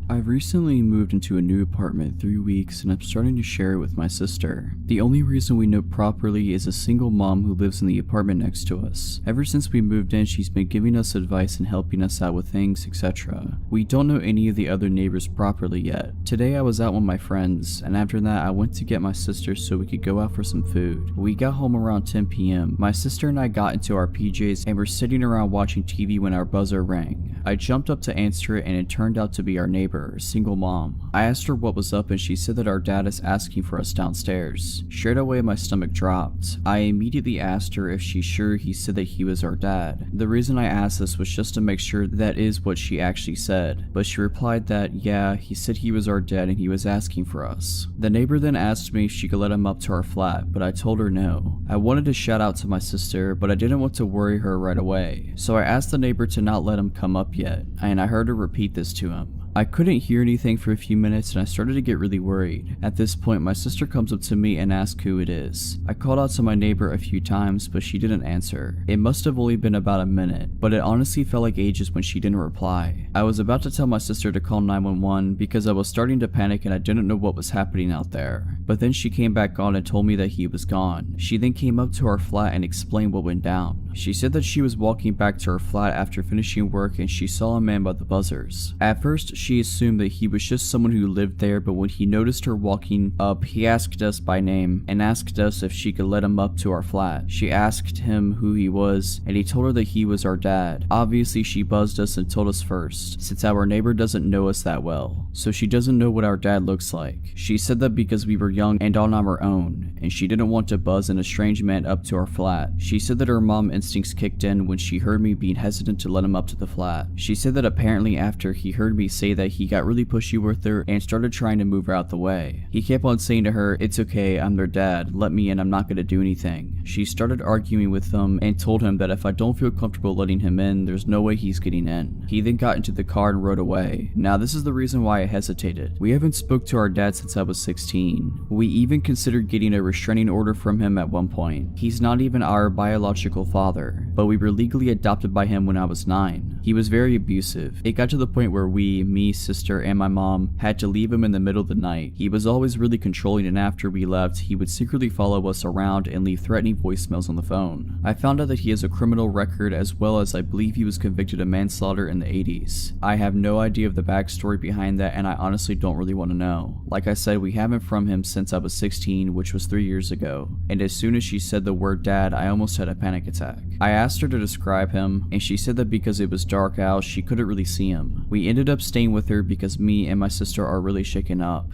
I've recently moved into a new apartment 3 weeks and I'm starting to share it with my sister. The only reason we know properly is a single mom who lives in the apartment next to us. Ever since we moved in, she's been giving us advice and helping us out with things, etc. We don't know any of the other neighbors properly yet. Today I was out with my friends, and after that I went to get my sister so we could go out for some food. We got home around 10 p.m. My sister and I got into our PJs and were sitting around watching TV when our buzzer rang. I jumped up to answer it and it turned out to be our neighbor. caterer, single mom. I asked her what was up and she said that our dad is asking for us downstairs. Straight away my stomach dropped. I immediately asked her if she's sure he said that he was our dad. The reason I asked this was just to make sure that is what she actually said, but she replied that yeah, he said he was our dad and he was asking for us. The neighbor then asked me if she could let him up to our flat, but I told her no. I wanted to shout out to my sister, but I didn't want to worry her right away, so I asked the neighbor to not let him come up yet, and I heard her repeat this to him. I couldn't hear anything for a few minutes and I started to get really worried. At this point, my sister comes up to me and asks who it is. I called out to my neighbor a few times, but she didn't answer. It must have only been about a minute, but it honestly felt like ages when she didn't reply. I was about to tell my sister to call 911 because I was starting to panic and I didn't know what was happening out there. But then she came back on and told me that he was gone. She then came up to our flat and explained what went down. She said that she was walking back to her flat after finishing work and she saw a man by the buzzers. At first, she assumed that he was just someone who lived there, but when he noticed her walking up, he asked us by name and asked us if she could let him up to our flat. She asked him who he was and he told her that he was our dad. Obviously, she buzzed us and told us first, since our neighbor doesn't know us that well, so she doesn't know what our dad looks like. She said that because we were young and on our own, and she didn't want to buzz an estranged man up to our flat. She said that her mom instincts kicked in when she heard me being hesitant to let him up to the flat. She said that apparently after he heard me say that, he got really pushy with her and started trying to move her out the way. He kept on saying to her, "It's okay, I'm their dad, let me in, I'm not gonna do anything." She started arguing with him and told him that if I don't feel comfortable letting him in, there's no way he's getting in. He then got into the car and rode away. Now this is the reason why I hesitated. We haven't spoke to our dad since I was 16. We even considered getting a restraining order from him at one point. He's not even our biological father, but we were legally adopted by him when I was 9. He was very abusive. It got to the point where me, sister, and my mom had to leave him in the middle of the night. He was always really controlling, and after we left, he would secretly follow us around and leave threatening voicemails on the phone. I found out that he has a criminal record, as well as I believe he was convicted of manslaughter in the 80s. I have no idea of the backstory behind that, and I honestly don't really want to know. Like I said, we haven't from him since I was 16, which was 3 years ago, and as soon as she said the word dad, I almost had a panic attack. I asked her to describe him, and she said that because it was dark out, she couldn't really see him. We ended up staying with her because me and my sister are really shaken up.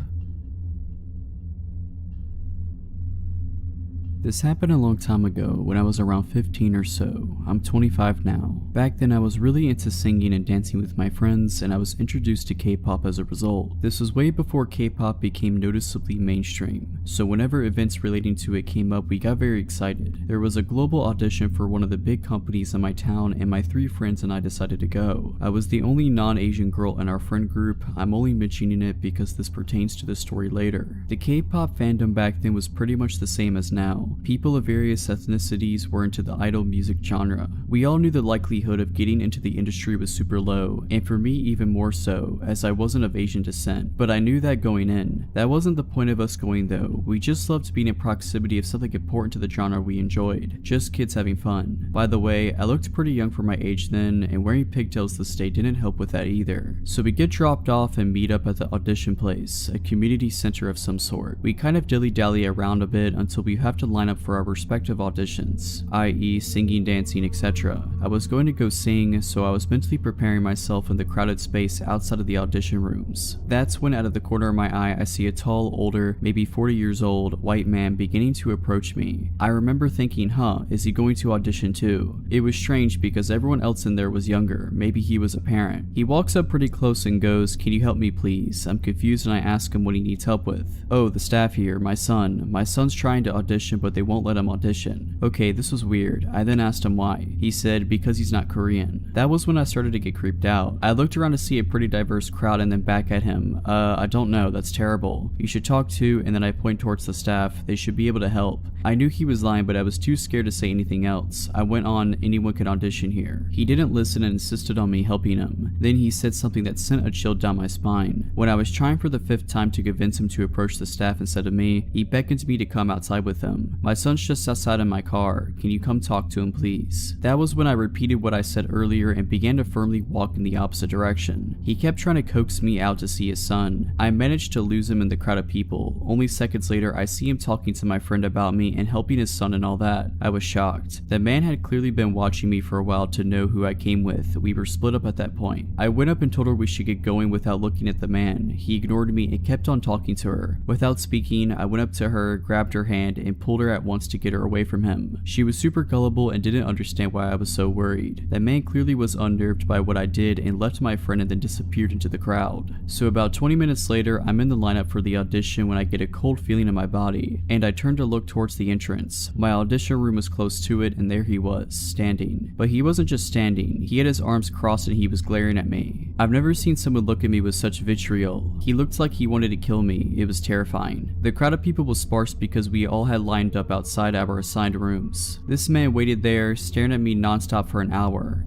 This happened a long time ago when I was around 15 or so. I'm 25 now. Back then I was really into singing and dancing with my friends, and I was introduced to K-pop as a result. This was way before K-pop became noticeably mainstream, so whenever events relating to it came up, we got very excited. There was a global audition for one of the big companies in my town, and my 3 friends and I decided to go. I was the only non-Asian girl in our friend group. I'm only mentioning it because this pertains to the story later. The K-pop fandom back then was pretty much the same as now. People of various ethnicities were into the idol music genre. We all knew the likelihood of getting into the industry was super low, and for me even more so, as I wasn't of Asian descent, but I knew that going in. That wasn't the point of us going though. We just loved being in proximity of something important to the genre we enjoyed. Just kids having fun. By the way, I looked pretty young for my age then, and wearing pigtails this day didn't help with that either. So we get dropped off and meet up at the audition place, a community center of some sort. We kind of dilly-dally around a bit until we have to line up for our respective auditions, i.e. singing, dancing, etc. I was going to go sing, so I was mentally preparing myself in the crowded space outside of the audition rooms. That's when out of the corner of my eye I see a tall, older, maybe 40 years old, white man beginning to approach me. I remember thinking, is he going to audition too? It was strange because everyone else in there was younger, maybe he was a parent. He walks up pretty close and goes, "Can you help me please?" I'm confused and I ask him what he needs help with. "Oh, the staff here, my son's trying to audition but they won't let him audition." Okay, this was weird. I then asked him why. He said because he's not Korean. That was when I started to get creeped out. I looked around to see a pretty diverse crowd and then back at him. I don't know, that's terrible. You should talk to," and then I point towards the staff. "They should be able to help." I knew he was lying, but I was too scared to say anything else. I went on, "Anyone can audition here." He didn't listen and insisted on me helping him. Then he said something that sent a chill down my spine. When I was trying for the 5th time to convince him to approach the staff instead of me, he beckoned me to come outside with him. "My son's just outside in my car. Can you come talk to him, please?" That was when I repeated what I said earlier and began to firmly walk in the opposite direction. He kept trying to coax me out to see his son. I managed to lose him in the crowd of people. Only seconds later, I see him talking to my friend about me and helping his son and all that. I was shocked. The man had clearly been watching me for a while to know who I came with. We were split up at that point. I went up and told her we should get going without looking at the man. He ignored me and kept on talking to her. Without speaking, I went up to her, grabbed her hand, and pulled her at once to get her away from him. She was super gullible and didn't understand why I was so worried. The man clearly was unnerved by what I did and left my friend and then disappeared into the crowd. So about 20 minutes later, I'm in the lineup for the audition when I get a cold feeling in my body, and I turn to look towards the entrance. My audition room was close to it, and there he was, standing. But he wasn't just standing, he had his arms crossed and he was glaring at me. I've never seen someone look at me with such vitriol. He looked like he wanted to kill me. It was terrifying. The crowd of people was sparse because we all had lined up outside our assigned rooms. This man waited there, staring at me nonstop for an hour.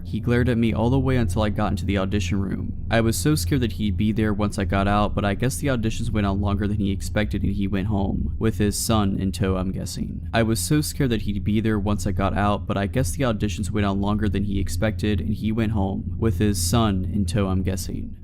He glared at me all the way until I got into the audition room. I was so scared that he'd be there once I got out, but I guess the auditions went on longer than he expected and he went home. With his son in tow, I'm guessing. I was so scared that he'd be there once I got out, but I guess the auditions went on longer than he expected and he went home. With his son in tow, I'm guessing.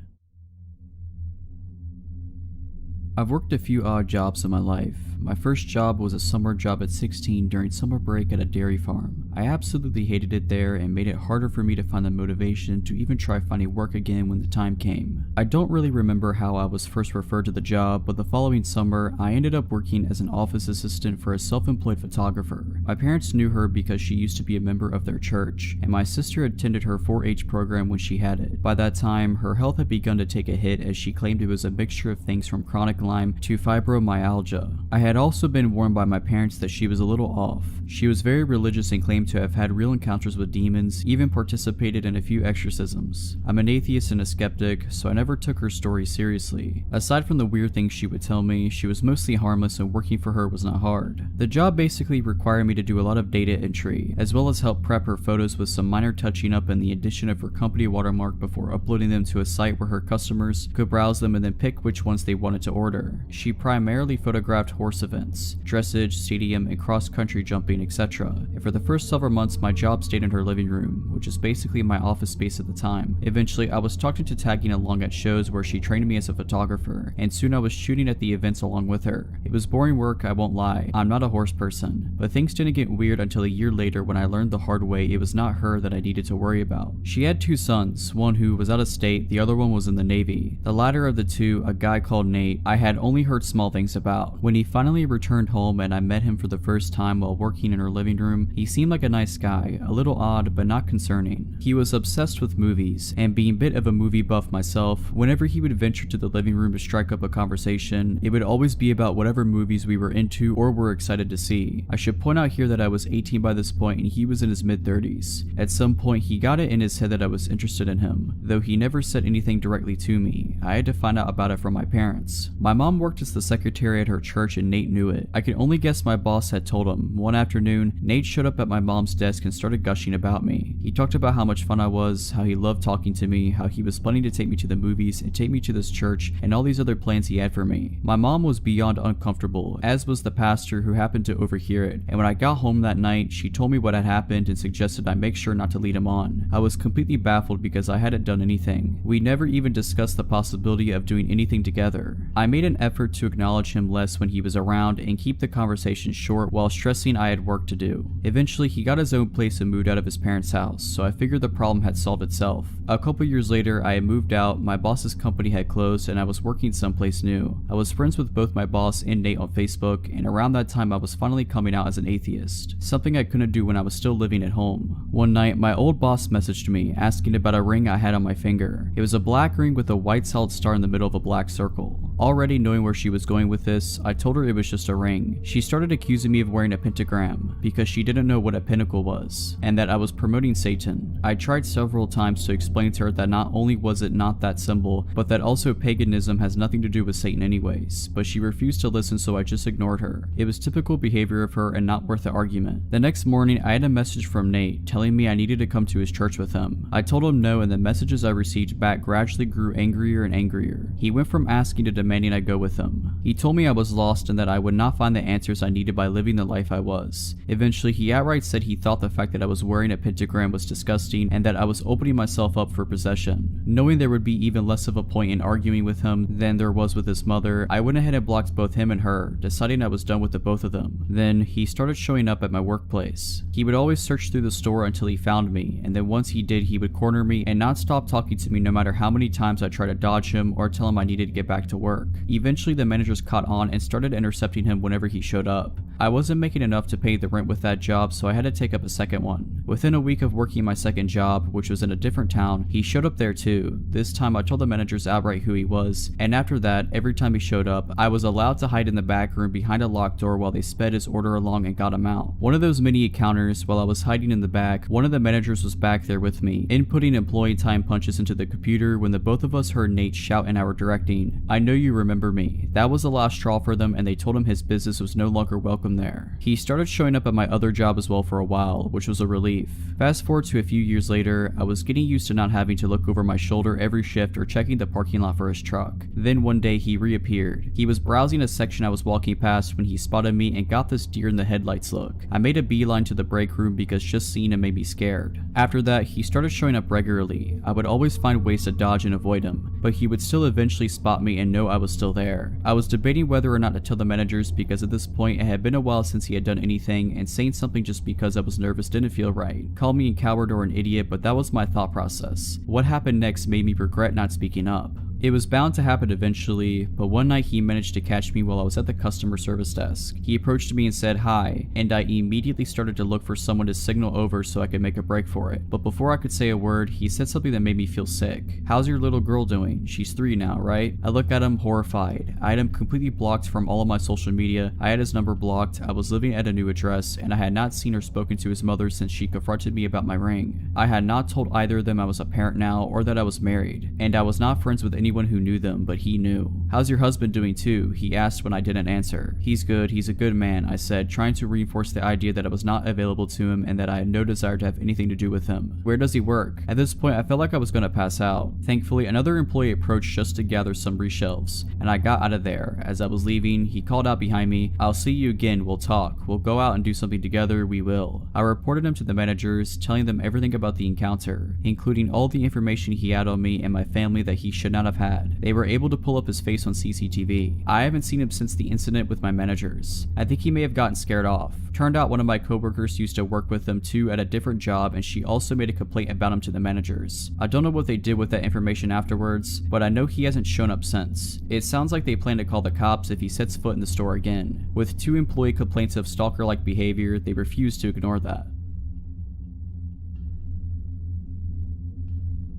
I've worked a few odd jobs in my life. My first job was a summer job at 16 during summer break at a dairy farm. I absolutely hated it there and made it harder for me to find the motivation to even try finding work again when the time came. I don't really remember how I was first referred to the job, but the following summer, I ended up working as an office assistant for a self-employed photographer. My parents knew her because she used to be a member of their church, and my sister attended her 4-H program when she had it. By that time, her health had begun to take a hit as she claimed it was a mixture of things from chronic Lyme to fibromyalgia. I had also been warned by my parents that she was a little off. She was very religious and claimed to have had real encounters with demons, even participated in a few exorcisms. I'm an atheist and a skeptic, so I never took her story seriously. Aside from the weird things she would tell me, she was mostly harmless and working for her was not hard. The job basically required me to do a lot of data entry, as well as help prep her photos with some minor touching up and the addition of her company watermark before uploading them to a site where her customers could browse them and then pick which ones they wanted to order. She primarily photographed horse events, dressage, stadium, and cross-country jumping, etc. And for the first several months, my job stayed in her living room, which is basically my office space at the time. Eventually, I was talked into tagging along at shows where she trained me as a photographer, and soon I was shooting at the events along with her. It was boring work, I won't lie. I'm not a horse person, but things didn't get weird until a year later when I learned the hard way it was not her that I needed to worry about. She had 2 sons, one who was out of state, the other one was in the Navy. The latter of the two, a guy called Nate, I had only heard small things about. When he finally returned home and I met him for the first time while working in her living room, he seemed like a nice guy, a little odd but not concerning. He was obsessed with movies, and being a bit of a movie buff myself, whenever he would venture to the living room to strike up a conversation, it would always be about whatever movies we were into or were excited to see. I should point out here that I was 18 by this point and he was in his mid-30s. At some point he got it in his head that I was interested in him, though he never said anything directly to me. I had to find out about it from my parents. My mom worked as the secretary at her church and Nate knew it. I could only guess my boss had told him. One afternoon, Nate showed up at my mom's desk and started gushing about me. He talked about how much fun I was, how he loved talking to me, how he was planning to take me to the movies and take me to this church, and all these other plans he had for me. My mom was beyond uncomfortable, as was the pastor who happened to overhear it, and when I got home that night, she told me what had happened and suggested I make sure not to lead him on. I was completely baffled because I hadn't done anything. We never even discussed the possibility of doing anything together. I made an effort to acknowledge him less when he was around and keep the conversation short while stressing I had work to do. Eventually, he got his own place and moved out of his parents' house, so I figured the problem had solved itself. A couple years later, I had moved out, my boss's company had closed, and I was working someplace new. I was friends with both my boss and Nate on Facebook, and around that time I was finally coming out as an atheist, something I couldn't do when I was still living at home. One night, my old boss messaged me, asking about a ring I had on my finger. It was a black ring with a white solid star in the middle of a black circle. Already knowing where she was going with this, I told her it was just a ring. She started accusing me of wearing a pentagram, because she didn't know what a pinnacle was, and that I was promoting Satan. I tried several times to explain to her that not only was it not that symbol, but that also paganism has nothing to do with Satan anyways, but she refused to listen, so I just ignored her. It was typical behavior of her and not worth the argument. The next morning, I had a message from Nate telling me I needed to come to his church with him. I told him no, and the messages I received back gradually grew angrier and angrier. He went from asking to demanding demanding I go with him. He told me I was lost and that I would not find the answers I needed by living the life I was. Eventually, he outright said he thought the fact that I was wearing a pentagram was disgusting and that I was opening myself up for possession. Knowing there would be even less of a point in arguing with him than there was with his mother, I went ahead and blocked both him and her, deciding I was done with the both of them. Then, he started showing up at my workplace. He would always search through the store until he found me, and then once he did, he would corner me and not stop talking to me no matter how many times I tried to dodge him or tell him I needed to get back to work. Eventually, the managers caught on and started intercepting him whenever he showed up. I wasn't making enough to pay the rent with that job, so I had to take up a second one. Within a week of working my second job, which was in a different town, he showed up there too. This time I told the managers outright who he was, and after that, every time he showed up, I was allowed to hide in the back room behind a locked door while they sped his order along and got him out. One of those mini encounters, while I was hiding in the back, one of the managers was back there with me, inputting employee time punches into the computer when the both of us heard Nate shout in our directing, "I know you remember me." That was the last straw for them, and they told him his business was no longer welcome there. He started showing up at my other job as well for a while, which was a relief. Fast forward to a few years later, I was getting used to not having to look over my shoulder every shift or checking the parking lot for his truck. Then one day he reappeared. He was browsing a section I was walking past when he spotted me and got this deer in the headlights look. I made a beeline to the break room because just seeing him made me scared. After that, he started showing up regularly. I would always find ways to dodge and avoid him, but he would still eventually spot me and know I was still there. I was debating whether or not to tell the managers because at this point it had been a while since he had done anything, and saying something just because I was nervous didn't feel right. Call me a coward or an idiot, but that was my thought process. What happened next made me regret not speaking up. It was bound to happen eventually, but one night he managed to catch me while I was at the customer service desk. He approached me and said hi, and I immediately started to look for someone to signal over so I could make a break for it. But before I could say a word, he said something that made me feel sick. "How's your little girl doing? She's 3 now, right?" I looked at him horrified. I had him completely blocked from all of my social media. I had his number blocked. I was living at a new address, and I had not seen or spoken to his mother since she confronted me about my ring. I had not told either of them I was a parent now or that I was married, and I was not friends with anyone who knew them, but he knew. "How's your husband doing too?" he asked when I didn't answer. "He's good, he's a good man," I said, trying to reinforce the idea that I was not available to him and that I had no desire to have anything to do with him. "Where does he work?" At this point, I felt like I was going to pass out. Thankfully, another employee approached just to gather some reshelves, and I got out of there. As I was leaving, he called out behind me, "I'll see you again, we'll talk. We'll go out and do something together, we will." I reported him to the managers, telling them everything about the encounter, including all the information he had on me and my family that he should not have had. They were able to pull up his face on CCTV. I haven't seen him since the incident with my managers. I think he may have gotten scared off. Turned out one of my coworkers used to work with him too at a different job, and she also made a complaint about him to the managers. I don't know what they did with that information afterwards, but I know he hasn't shown up since. It sounds like they plan to call the cops if he sets foot in the store again. With 2 employee complaints of stalker-like behavior, they refuse to ignore that.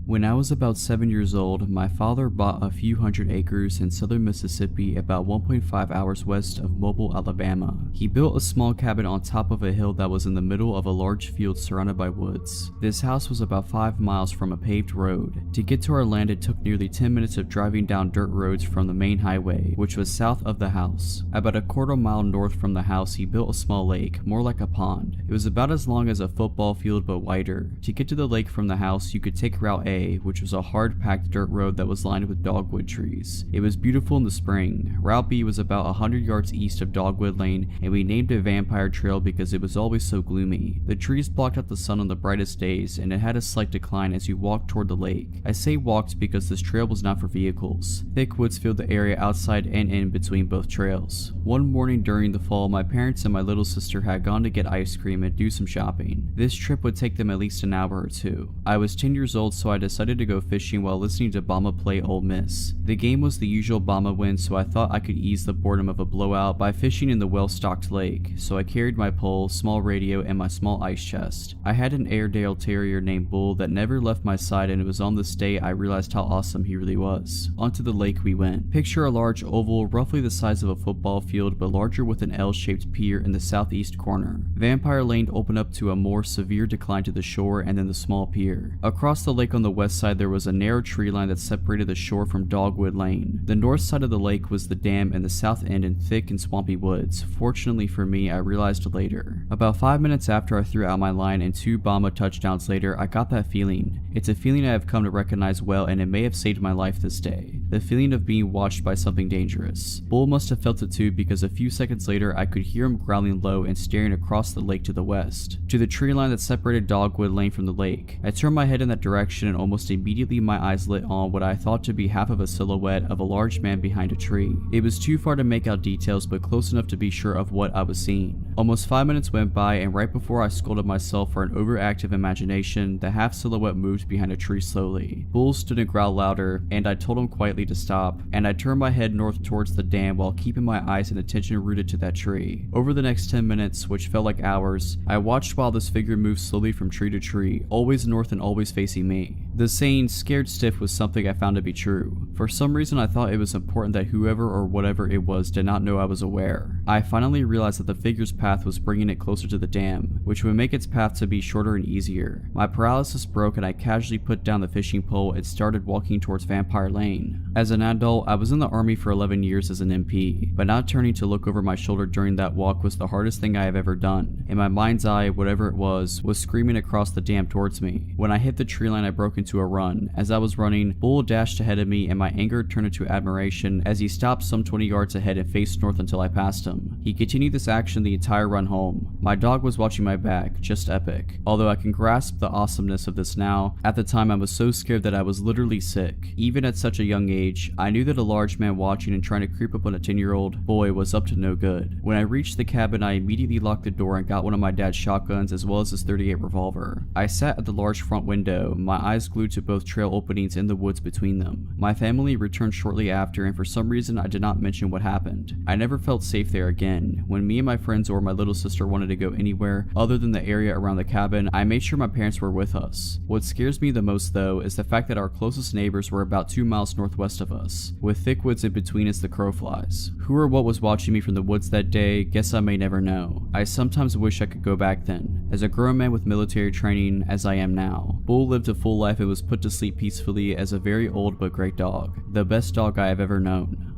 When I was about 7 years old, my father bought a few hundred acres in southern Mississippi about 1.5 hours west of Mobile, Alabama. He built a small cabin on top of a hill that was in the middle of a large field surrounded by woods. This house was about 5 miles from a paved road. To get to our land, it took nearly 10 minutes of driving down dirt roads from the main highway, which was south of the house. About a quarter mile north from the house, he built a small lake, more like a pond. It was about as long as a football field but wider. To get to the lake from the house, you could take Route A, which was a hard-packed dirt road that was lined with dogwood trees. It was beautiful in the spring. Route B was about 100 yards east of Dogwood Lane, and we named it Vampire Trail because it was always so gloomy. The trees blocked out the sun on the brightest days, and it had a slight decline as you walked toward the lake. I say walked because this trail was not for vehicles. Thick woods filled the area outside and in between both trails. One morning during the fall, my parents and my little sister had gone to get ice cream and do some shopping. This trip would take them at least an hour or 2. I was 10 years old, so I decided to go fishing while listening to Bama play Ole Miss. The game was the usual Bama win, so I thought I could ease the boredom of a blowout by fishing in the well-stocked lake, so I carried my pole, small radio, and my small ice chest. I had an Airedale Terrier named Bull that never left my side, and it was on this day I realized how awesome he really was. Onto the lake we went. Picture a large oval, roughly the size of a football field, but larger with an L-shaped pier in the southeast corner. Vampire Lane opened up to a more severe decline to the shore and then the small pier. Across the lake on the west side there was a narrow tree line that separated the shore from Dogwood Lane. The north side of the lake was the dam and the south end in thick and swampy woods. Fortunately for me, I realized later. About 5 minutes after I threw out my line and 2 Bama touchdowns later, I got that feeling. It's a feeling I have come to recognize well, and it may have saved my life this day. The feeling of being watched by something dangerous. Bull must have felt it too, because a few seconds later I could hear him growling low and staring across the lake to the west, to the tree line that separated Dogwood Lane from the lake. I turned my head in that direction, and almost immediately my eyes lit on what I thought to be half of a silhouette of a large man behind a tree. It was too far to make out details, but close enough to be sure of what I was seeing. Almost 5 minutes went by, and right before I scolded myself for an overactive imagination, the half silhouette moved behind a tree slowly. Bull stood and growled louder, and I told him quietly to stop, and I turned my head north towards the dam while keeping my eyes and attention rooted to that tree. Over the next 10 minutes, which felt like hours, I watched while this figure moved slowly from tree to tree, always north and always facing me. The saying, "scared stiff," was something I found to be true. For some reason I thought it was important that whoever or whatever it was did not know I was aware. I finally realized that the figure's path was bringing it closer to the dam, which would make its path to be shorter and easier. My paralysis broke, and I casually put down the fishing pole and started walking towards Vampire Lane. As an adult, I was in the army for 11 years as an MP, but not turning to look over my shoulder during that walk was the hardest thing I have ever done. In my mind's eye, whatever it was screaming across the dam towards me. When I hit the tree line, I broke into a run. As I was running, Bull dashed ahead of me, and my anger turned into admiration as he stopped some 20 yards ahead and faced north until I passed him. He continued this action the entire run home. My dog was watching my back, just epic. Although I can grasp the awesomeness of this now, at the time I was so scared that I was literally sick. Even at such a young age, I knew that a large man watching and trying to creep up on a 10-year-old boy was up to no good. When I reached the cabin, I immediately locked the door and got one of my dad's shotguns as well as his .38 revolver. I sat at the large front window, my eyes glued to both trail openings in the woods between them. My family returned shortly after, and for some reason I did not mention what happened. I never felt safe there again. When me and my friends or my little sister wanted to go anywhere other than the area around the cabin, I made sure my parents were with us. What scares me the most though is the fact that our closest neighbors were about 2 miles northwest of us, with thick woods in between as the crow flies. Who or what was watching me from the woods that day, guess I may never know. I sometimes wish I could go back then, as a grown man with military training as I am now. Bull lived a full life and was put to sleep peacefully as a very old but great dog. The best dog I have ever known.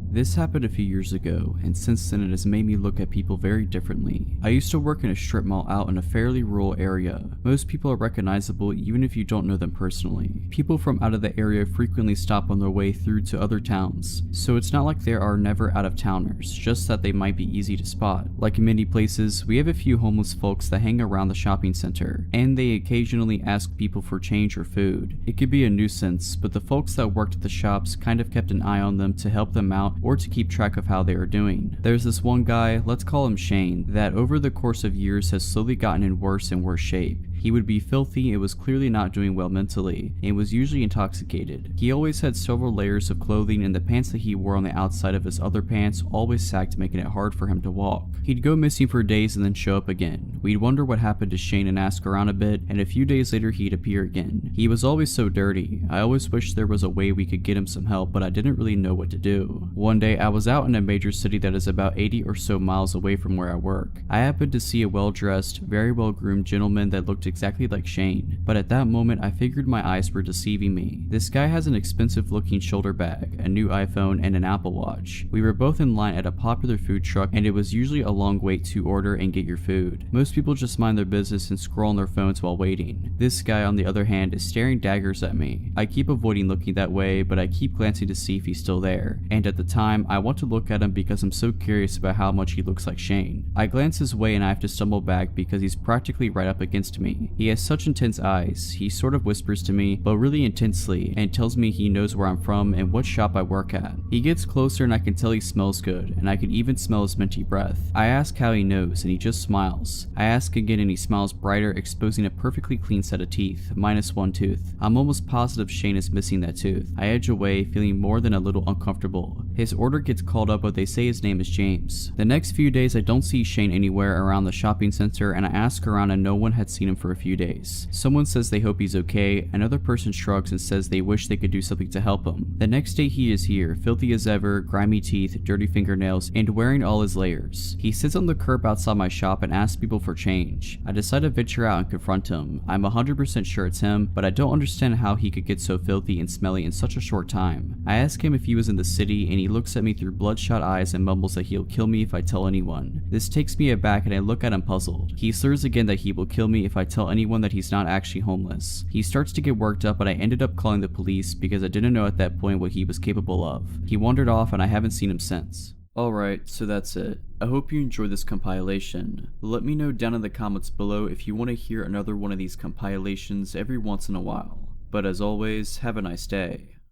This happened a few years ago, and since then it has made me look at people very differently. I used to work in a strip mall out in a fairly rural area. Most people are recognizable even if you don't know them personally. People from out of the area frequently stop on their way through to other towns, so it's not like there are never out-of-towners, just that they might be easy to spot. Like in many places, we have a few homeless folks that hang around the shopping center, and they occasionally ask people for change or food. It could be a nuisance, but the folks that worked at the shops kind of kept an eye on them to help them out or to keep track of how they are doing. There's this one guy, let's call him Shane, that over the course of years has slowly gotten in worse and worse shape. He would be filthy and was clearly not doing well mentally, and was usually intoxicated. He always had several layers of clothing, and the pants that he wore on the outside of his other pants always sagged, making it hard for him to walk. He'd go missing for days and then show up again. We'd wonder what happened to Shane and ask around a bit, and a few days later he'd appear again. He was always so dirty. I always wished there was a way we could get him some help, but I didn't really know what to do. One day I was out in a major city that is about 80 or so miles away from where I work. I happened to see a well-dressed, very well-groomed gentleman that looked exactly like Shane, but at that moment I figured my eyes were deceiving me. This guy has an expensive looking shoulder bag, a new iPhone, and an Apple Watch. We were both in line at a popular food truck, and it was usually a long wait to order and get your food. Most people just mind their business and scroll on their phones while waiting. This guy, on the other hand, is staring daggers at me. I keep avoiding looking that way, but I keep glancing to see if he's still there, and at the time I want to look at him because I'm so curious about how much he looks like Shane. I glance his way and I have to stumble back because he's practically right up against me. He has such intense eyes. He sort of whispers to me, but really intensely, and tells me he knows where I'm from and what shop I work at. He gets closer and I can tell he smells good, and I can even smell his minty breath. I ask how he knows, and he just smiles. I ask again and he smiles brighter, exposing a perfectly clean set of teeth, minus one tooth. I'm almost positive Shane is missing that tooth. I edge away, feeling more than a little uncomfortable. His order gets called up, but they say his name is James. The next few days I don't see Shane anywhere around the shopping center, and I ask around and no one had seen him for for a few days. Someone says they hope he's okay, another person shrugs and says they wish they could do something to help him. The next day he is here, filthy as ever, grimy teeth, dirty fingernails, and wearing all his layers. He sits on the curb outside my shop and asks people for change. I decide to venture out and confront him. I'm 100% sure it's him, but I don't understand how he could get so filthy and smelly in such a short time. I ask him if he was in the city, and he looks at me through bloodshot eyes and mumbles that he'll kill me if I tell anyone. This takes me aback and I look at him puzzled. He slurs again that he will kill me if I tell anyone that he's not actually homeless. He starts to get worked up, but I ended up calling the police because I didn't know at that point what he was capable of. He wandered off and I haven't seen him since. Alright, so that's it. I hope you enjoyed this compilation. Let me know down in the comments below if you want to hear another one of these compilations every once in a while. But as always, have a nice day.